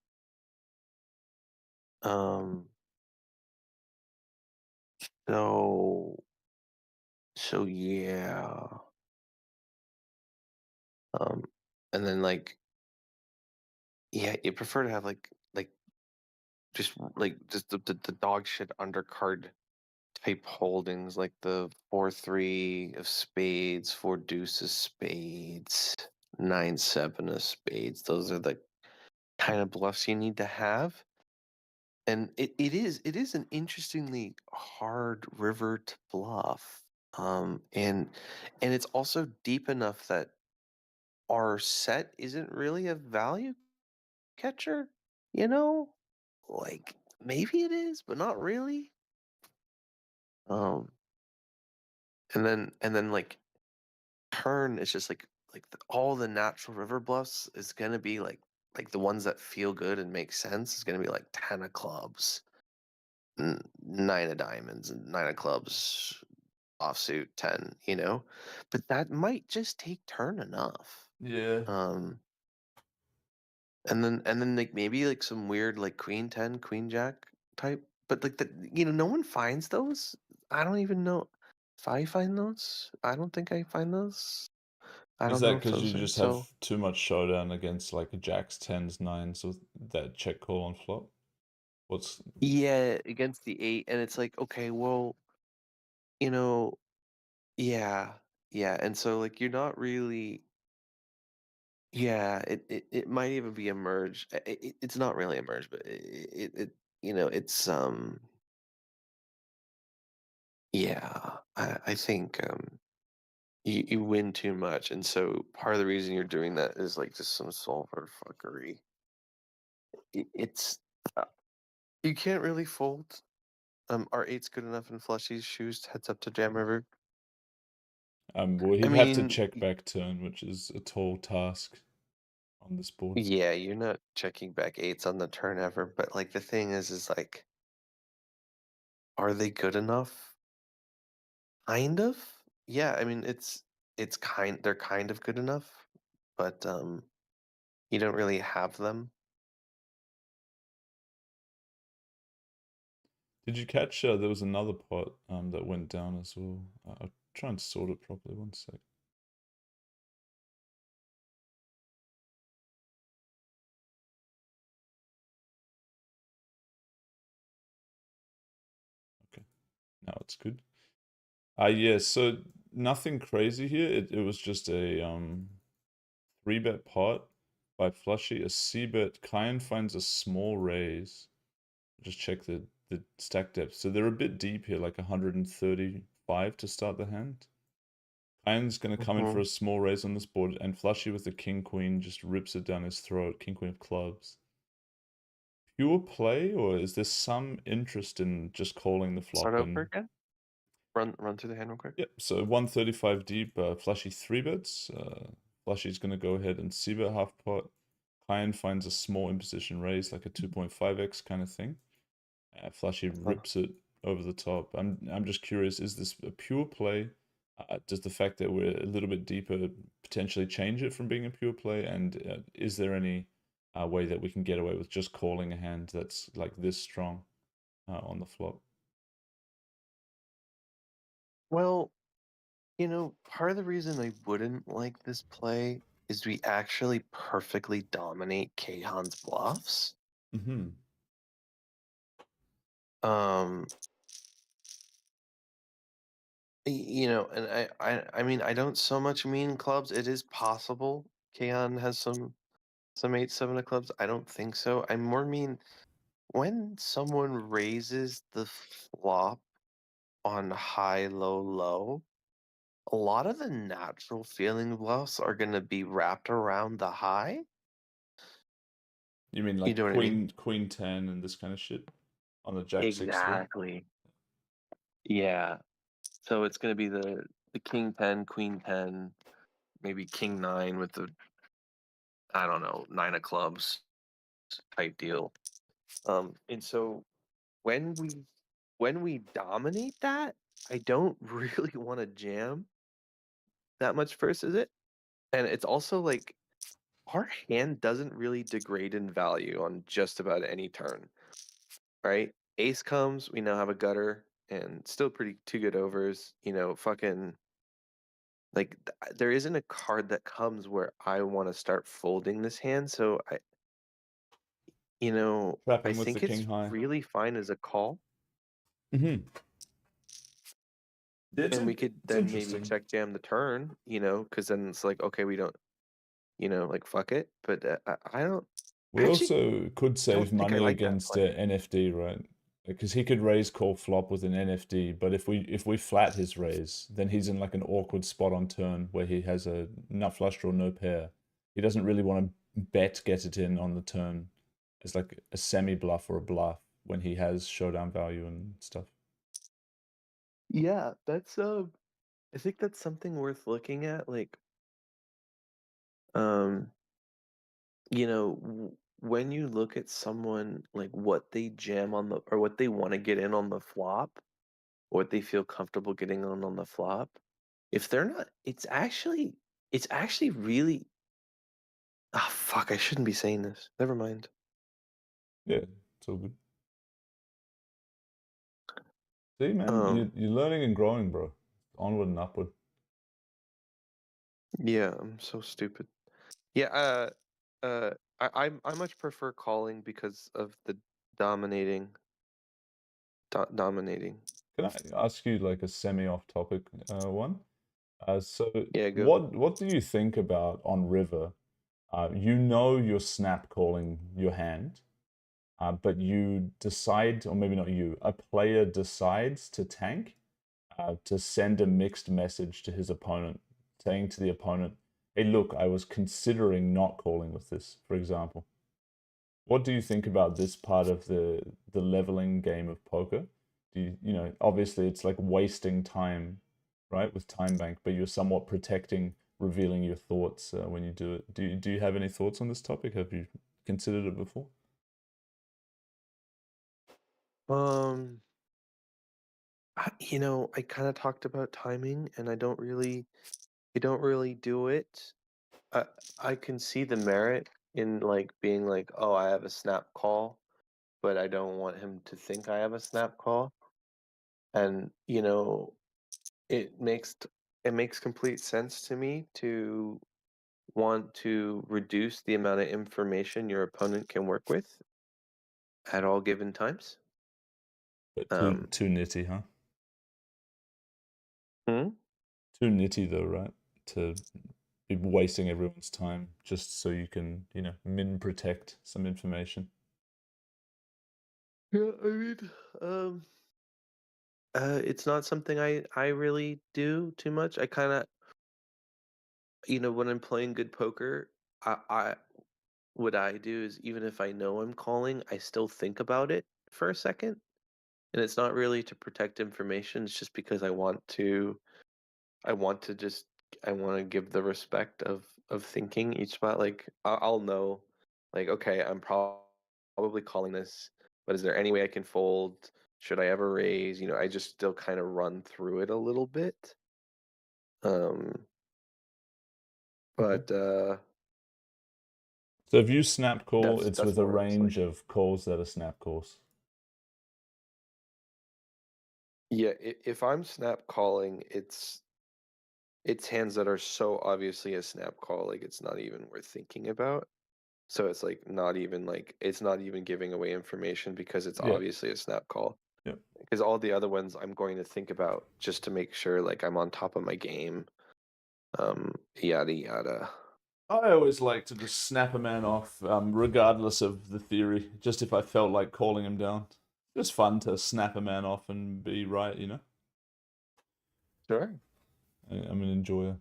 Um so yeah. Um and then like, yeah, you prefer to have like just the dog shit undercard type holdings like the 4-3 of spades, 4 deuce of spades, 9-7 of spades. Those are the kind of bluffs you need to have. And it is an interestingly hard river to bluff. And it's also deep enough that our set isn't really a value catcher, you know? Like maybe it is, but not really. And then like turn is just like all the natural river bluffs is gonna be like the ones that feel good and make sense is gonna be like 10 of clubs, 9 of diamonds, and 9 of clubs, offsuit 10, you know? But that might just take turn enough. Yeah. And then like maybe like some weird like queen 10, queen jack type. But like no one finds those. I don't even know if I find those. I don't think I find those. I Is don't know that if because you those are just have so. too much showdown against like jacks, tens, nines with that check call on flop? What's Yeah, against the 8, and it's like, okay, well, you know, yeah, and so like you're not really. Yeah, it might even be a merge. It's not really a merge, but it's yeah. I think you win too much, and so part of the reason you're doing that is like just some solver fuckery. It's uh, you can't really fold. R8's good enough in Flushie's shoes heads up to Jam River. well, I he'd have to mean, check back turn, which is a tall task on this board. yeah, you're not checking back 8s on the turn ever, but like the thing is like, are they good enough? Kind of. Yeah, I mean they're kind of good enough, but you don't really have them. Did you catch there was another pot that went down as well? I'll try and sort it properly. One sec. Okay, now it's good. Yeah, so nothing crazy here. It was just a 3-bet pot by Flushie. A C-bet. Kayhan finds a small raise. Just check the stack depth. So they're a bit deep here, like 135 to start the hand. Kayhan's going to come in for a small raise on this board, and Flushie with the king queen just rips it down his throat. King queen of clubs. Pure play, or is there some interest in just calling the flop? Start over again. Run through the hand real quick. Yep. So 135 deep. Flushie 3-bets. Flushie's going to go ahead and c-bet half pot. Kayhan finds a small imposition raise, like a 2.5x kind of thing. Flushie rips it over the top. I'm just curious, is this a pure play? Does the fact that we're a little bit deeper potentially change it from being a pure play? And is there any way that we can get away with just calling a hand that's like this strong on the flop? Well, part of the reason I wouldn't like this play is we actually perfectly dominate Kayhan's bluffs. Mm-hmm. And I mean I don't so much mean clubs. It is possible Kayhan has some 8-7 of clubs. I don't think so. I more mean when someone raises the flop on high, low, low, a lot of the natural feeling bluffs are going to be wrapped around the high. You mean You like know what I mean? queen 10 and this kind of shit on a jack 6-3? Exactly. Yeah. So it's going to be the king 10, queen 10, maybe king 9 with the, I don't know, 9 of clubs type deal. And so when we dominate that, I don't really want to jam that much versus it. And it's also like our hand doesn't really degrade in value on just about any turn, right? Ace comes, we now have a gutter and still pretty 2 good overs. Fucking like there isn't a card that comes where I want to start folding this hand. So Trap I him with the think king it's high. really fine as a call. Mm-hmm. And we could it's then maybe interesting. check jam the turn, you know, because then it's like, okay, we don't, you know, like fuck it. But I don't. We I actually also could don't save think I money like that against play. NFD, right? Because he could raise call flop with an NFD, but if we flat his raise, then he's in like an awkward spot on turn where he has a nut flush draw, no pair. He doesn't really want to bet get it in on the turn as like a semi bluff or a bluff when he has showdown value and stuff. Yeah, that's I think that's something worth looking at. Like, um, you know, when you look at someone like what they jam on the or what they want to get in on the flop, or what they feel comfortable getting on the flop, if they're not, it's actually really. Ah, fuck! I shouldn't be saying this. Never mind. Yeah, it's all good. See, man, Um, you're learning and growing, bro. Onward and upward. yeah, I'm so stupid. Yeah, I much prefer calling because of the dominating. Dominating. Can I ask you like a semi off topic one? So Yeah, go. what do you think about on river? You know you're snap calling your hand, but you decide, or maybe not you, a player decides to tank to send a mixed message to his opponent, saying to the opponent, "Hey, look, I was considering not calling with this," for example. What do you think about this part of the leveling game of poker? Do you know, obviously it's like wasting time, right, with time bank, but you're somewhat protecting revealing your thoughts when you do it. Do you have any thoughts on this topic? Have you considered it before? Um, you know, I kind of talked about timing, and I don't really do it. I I can see the merit in like being like, oh, I have a snap call, but I don't want him to think I have a snap call. And you know, it makes complete sense to me to want to reduce the amount of information your opponent can work with at all given times. But Um, too nitty, huh? hmm? Too nitty though, right? To be wasting everyone's time just so you can, you know, min protect some information. Yeah, I mean, um, it's not something I really do too much. I kind of, you know, when I'm playing good poker, I what I do is even if I know I'm calling, I still think about it for a second, and it's not really to protect information. It's just because I want to just I want to give the respect of thinking each spot. Like I'll know, like okay, I'm probably calling this, but is there any way I can fold? Should I ever raise? You know, I just still kind of run through it a little bit. Um, Okay. but So if you snap call, it's that's with a more what it's like. range of calls that are snap calls. Yeah, if I'm snap calling, it's hands that are so obviously a snap call, like it's not even worth thinking about. So it's like not even like it's not even giving away information because it's Yeah. obviously a snap call. Yeah. Because all the other ones I'm going to think about just to make sure like I'm on top of my game. Yada yada. I always like to just snap a man off, regardless of the theory. Just if I felt like calling him down, just fun to snap a man off and be right, you know. Sure. I'm an enjoyer.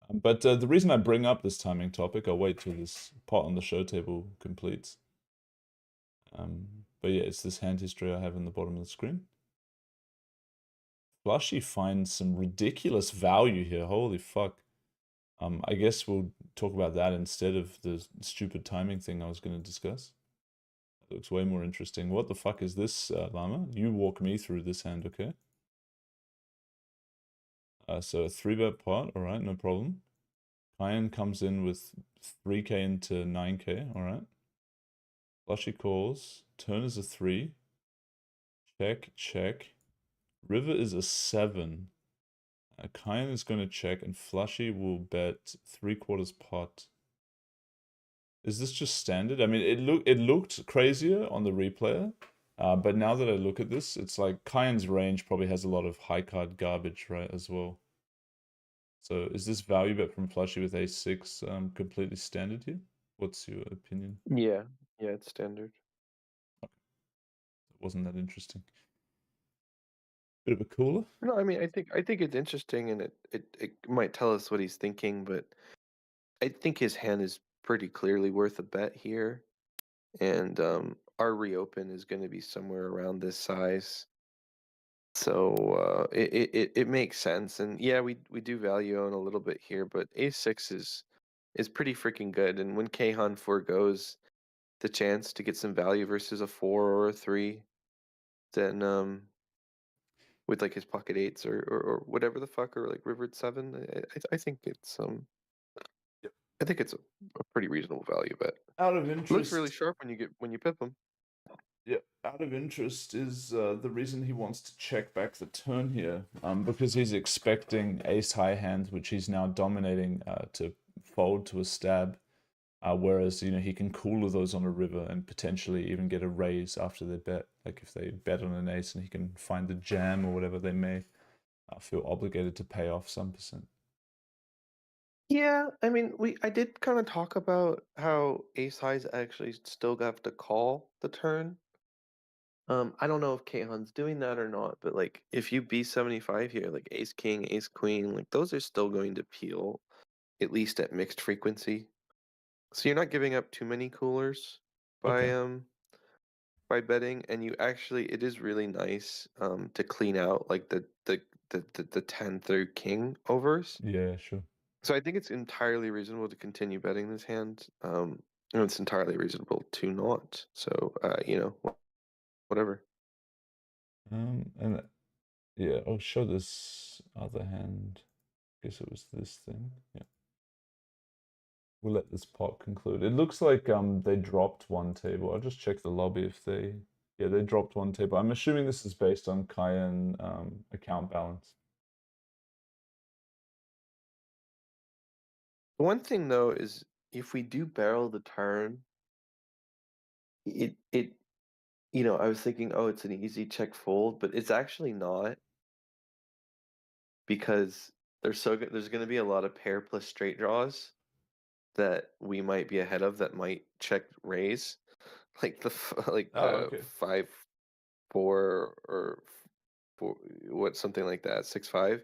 But the reason I bring up this timing topic, I'll wait till this pot on the show table completes. But yeah, it's this hand history I have in the bottom of the screen. Flushie finds some ridiculous value here. Holy fuck. I guess we'll talk about that instead of the stupid timing thing I was going to discuss. It looks way more interesting. What the fuck is this, Llama? You walk me through this hand, okay? So a 3-bet pot, alright, no problem. Kayhan comes in with 3k into 9k, alright. Flushie calls. Turn is a 3. Check, check. River is a 7. Kayhan is going to check, and Flushie will bet 3/4 pot. Is this just standard? I mean, it looked crazier on the replayer, But now that I look at this, it's like Kayhan's range probably has a lot of high card garbage, right, as well. So is this value bet from Flushie with ace-6 completely standard here? What's your opinion? Yeah, it's standard. It wasn't that interesting. Bit of a cooler. No, I mean, I think it's interesting, and it might tell us what he's thinking, but I think his hand is pretty clearly worth a bet here, and our reopen is going to be somewhere around this size, so it makes sense. And yeah, we do value own a little bit here, but ace-6 is pretty freaking good, and when Kayhan forgoes the chance to get some value versus a 4 or a 3, then with like his pocket 8s or whatever the fuck, or like rivered 7, I think it's Yep. I think it's a pretty reasonable value bet. Out of Looks really interest, sharp when you pip him. yeah, out of interest is the reason he wants to check back the turn here, because he's expecting ace high hands, which he's now dominating, to fold to a stab. Whereas, you know, he can cooler those on a river and potentially even get a raise after they bet. Like if they bet on an ace and he can find the jam or whatever, they may feel obligated to pay off some percent. Yeah, I mean, I did kind of talk about how ace highs actually still have to call the turn. I don't know if Kayhan's doing that or not, but like if you B75 here, like ace king, ace queen, like those are still going to peel, at least at mixed frequency. So you're not giving up too many coolers by Okay. by betting, and you actually, it is really nice to clean out like the 10 through king overs. Yeah, sure. So I think it's entirely reasonable to continue betting this hand. And it's entirely reasonable to not. So whatever. And yeah, I'll show this other hand. Guess it was this thing. Yeah. We'll let this pot conclude. It looks like they dropped one table. I'll just check the lobby if they, yeah, they dropped one table. I'm assuming this is based on Kayhan account balance. The one thing though is if we do barrel the turn, it I was thinking, oh, it's an easy check fold, but it's actually not, because there's going to be a lot of pair plus straight draws that we might be ahead of that might check raise, like Oh, okay. 5-4 or 4, what, something like that, 6-5.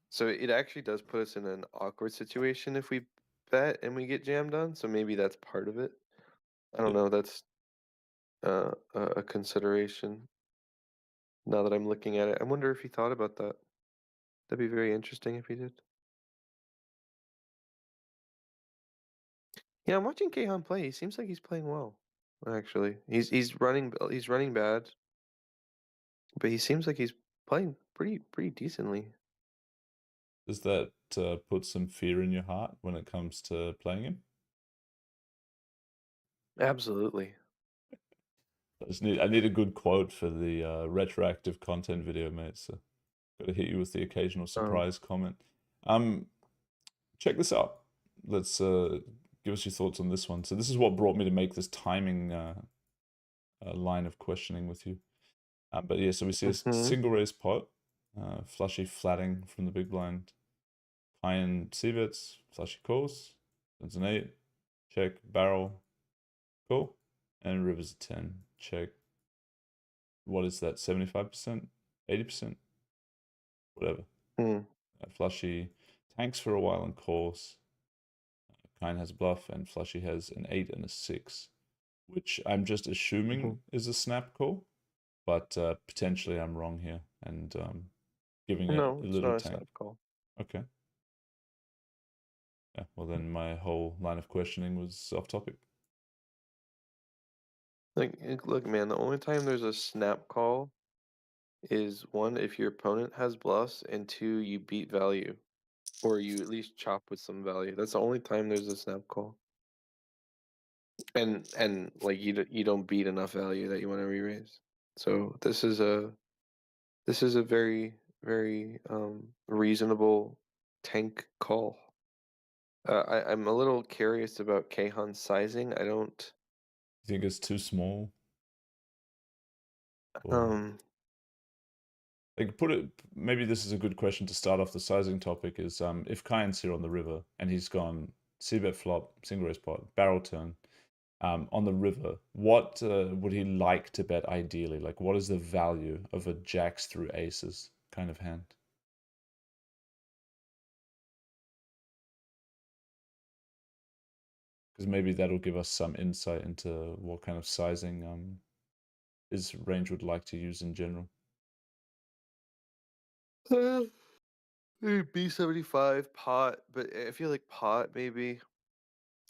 So it actually does put us in an awkward situation if we bet and we get jammed on. So maybe that's part of it. I don't Yeah. know. That's a consideration now that I'm looking at it. I wonder if he thought about that. That'd be very interesting if he did. Yeah, I'm watching Kayhan play. He seems like he's playing well. Actually, he's running bad, but he seems like he's playing pretty decently. Does that put some fear in your heart when it comes to playing him? Absolutely. I need a good quote for the retroactive content video, mate. So gotta hit you with the occasional surprise comment. Check this out. Let's give us your thoughts on this one. So this is what brought me to make this timing line of questioning with you. But yeah, so we see a single raise pot, Flushie flatting from the big blind, Kayhan c-bets, Flushie calls, that's an 8, check, barrel, call, and river's a 10, check. What is that, 75%, 80%, whatever. Flushie tanks for a while and calls. Kayhan has a bluff, and Flushie has an 8 and a 6, which I'm just assuming is a snap call, but potentially I'm wrong here, and giving it No, a it's little not a tank. snap call. Okay. Yeah, well then my whole line of questioning was off topic. Like, look, man, the only time there's a snap call is, one, if your opponent has bluffs, and two, you beat value, or you at least chop with some value. That's the only time there's a snap call. And like you don't beat enough value that you want to re-raise. So this is a very reasonable tank call. I'm a little curious about Kayhan's sizing. I don't. You think it's too small? Or like put it. Maybe this is a good question to start off the sizing topic. Is if Kyan's here on the river and he's gone c-bet flop, single raise pot, barrel turn. On the river, what would he like to bet ideally? Like, what is the value of a jacks through aces kind of hand? Because maybe that'll give us some insight into what kind of sizing his range would like to use in general. B75 pot, but I feel like pot maybe.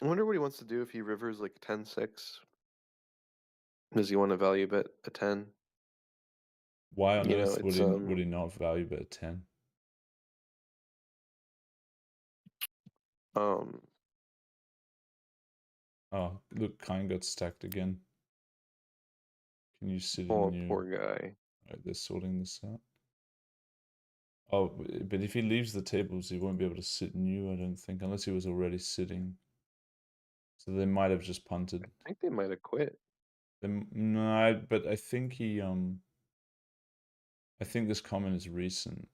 I wonder what he wants to do if he rivers like 10-6. Does he want to value bet a 10? Why on You know, earth it's would he not value bet a 10? um Oh, look, Kyan got stacked again. Can you sit oh, in your... poor guy. Right, they're sorting this out. Oh, but if he leaves the tables, he won't be able to sit new, I don't think, unless he was already sitting. So they might have just punted. I think they might have quit. No, but I think he I think this comment is recent.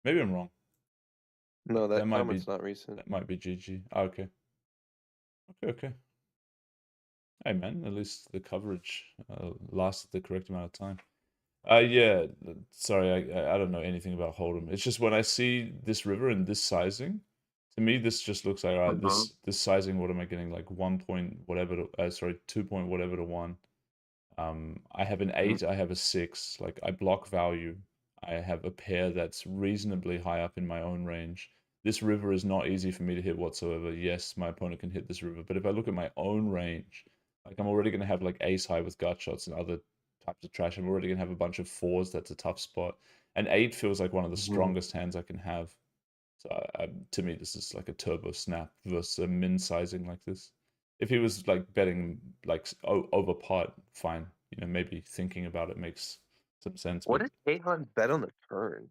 Maybe I'm wrong. No, that might comment's be not recent. that might be GG. Okay. Okay. Hey man, at least the coverage lasted the correct amount of time. Yeah. Sorry, I don't know anything about Hold'em. It's just when I see this river and this sizing, to me this just looks like alright. This sizing. What am I getting? Like 1 point whatever to sorry 2 point whatever to 1. I have an 8, I have a 6. Like I block value. I have a pair that's reasonably high up in my own range. This river is not easy for me to hit whatsoever. Yes, my opponent can hit this river, but if I look at my own range, like I'm already going to have like ace high with gut shots and other types of trash. I'm already going to have a bunch of 4s. That's a tough spot. And 8 feels like one of the strongest hands I can have. So to me, this is like a turbo snap versus a min sizing like this. If he was like betting like over pot, fine. You know, maybe thinking about it makes some sense. What But did Kayhan bet on the turn?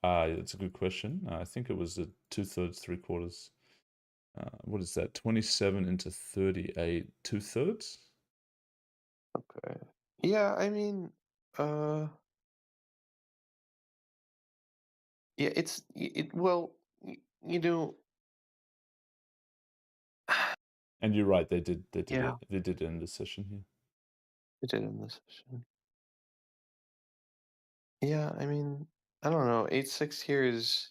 it's a good question. I think it was a 2/3, 3/4. What is that? 27 into 38, 2/3. Okay. Yeah, I mean, yeah, well, you know, And you're right. They did yeah, it. They did end the session here. it did in this session. Yeah, I mean, I don't know. 8-6 here is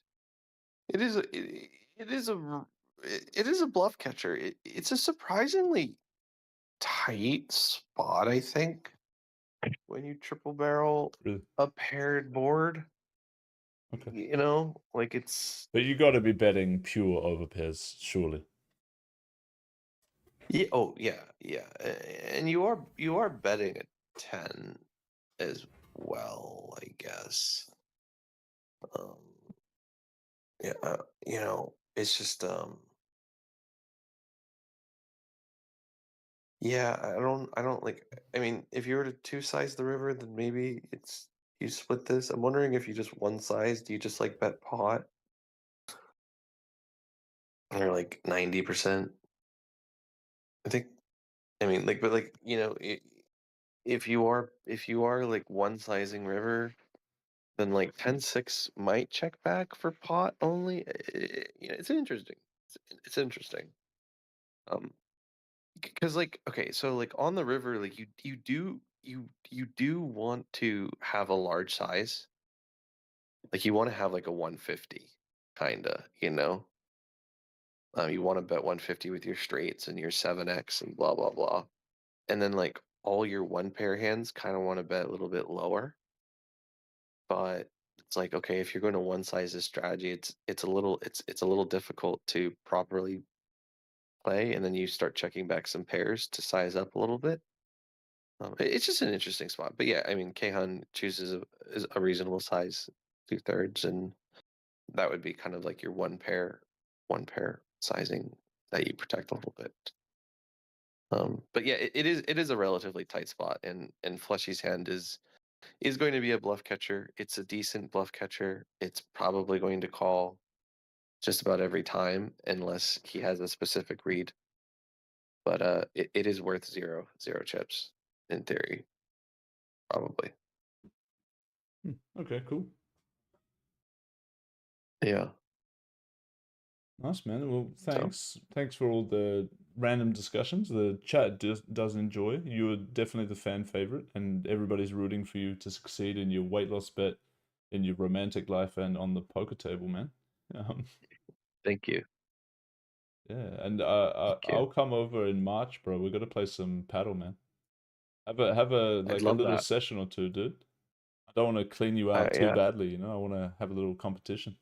it is a it is a it is a bluff catcher. It's a surprisingly tight spot, I think, when you triple barrel Really? a paired board. Okay. You know, like it's But you got to be betting pure over pairs, surely. yeah, oh yeah, yeah. And you are betting a 10 as well, I guess. Um yeah, you know, it's just yeah, I don't like I mean, if you were to two size the river, then maybe it's you split this. I'm wondering if you just one size, do you just like bet pot? Or like 90%? I think I mean like but like, you know, if you are like one sizing river, then like 10-6 might check back for pot only. You know, it's interesting. It's interesting. Um, because like okay, so like on the river, like you do want to have a large size. Like you want to have like a 150, kinda, you know. You want to bet 150 with your straights and your 7x and blah blah blah, and then like all your one pair hands kind of want to bet a little bit lower. But it's like, okay, if you're going to one size this strategy, it's a little difficult to properly play, and then you start checking back some pairs to size up a little bit. It's just an interesting spot. But yeah, I mean, Kayhan chooses is a reasonable size 2/3, and that would be kind of like your one pair sizing that you protect a little bit. But yeah, it is a relatively tight spot, and Flushie's hand is going to be a bluff catcher. It's a decent bluff catcher. It's probably going to call just about every time unless he has a specific read. But it is worth zero chips in theory, probably. Okay, cool. Yeah. Nice, man. Well, thanks. Thanks for all the random discussions. The chat does enjoy. You're definitely the fan favorite, and everybody's rooting for you to succeed in your weight loss bet, in your romantic life, and on the poker table, man. Thank you. Yeah, and Thank you. I'll come over in March, bro. We got to play some paddle, man. Have a I'd like a love little that. session or two, dude. I don't want to clean you out too Yeah, badly, you know. I want to have a little competition.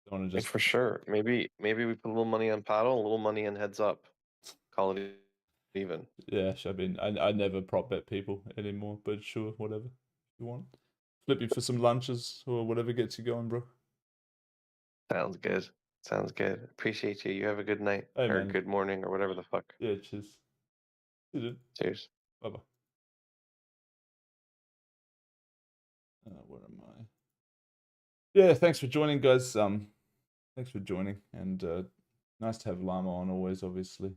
Don't want to just for sure. Maybe we put a little money on paddle, a little money on heads up. Call it even. yeah. I mean, I never prop bet people anymore, but sure, whatever you want. Flip you for some lunches or whatever gets you going, bro. Sounds good. Sounds good. Appreciate you. You have a good night Hey, or man. good morning or whatever the fuck. Yeah, cheers. See you, dude. Cheers. Bye bye. Where am I? Yeah, thanks for joining, guys. Thanks for joining, and nice to have Llama on always, obviously.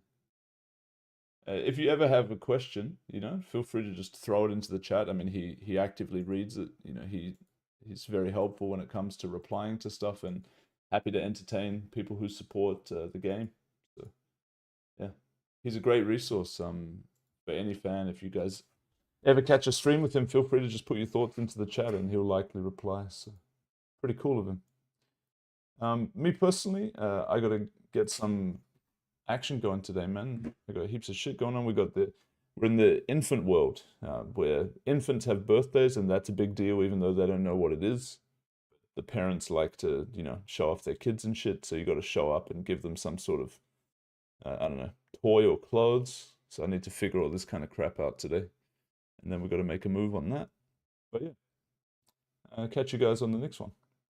If you ever have a question, you know, feel free to just throw it into the chat. I mean, he actively reads it. You know, he's very helpful when it comes to replying to stuff, and happy to entertain people who support the game. So, yeah, he's a great resource. For any fan, if you guys ever catch a stream with him, feel free to just put your thoughts into the chat, and he'll likely reply. So, pretty cool of him. Me personally, I got to get some action going today, man. I got heaps of shit going on. We're in the infant world, where infants have birthdays, and that's a big deal, even though they don't know what it is. The parents like to, you know, show off their kids and shit. So you got to show up and give them some sort of, I don't know, toy or clothes. So I need to figure all this kind of crap out today, and then we got to make a move on that. But yeah, catch you guys on the next one.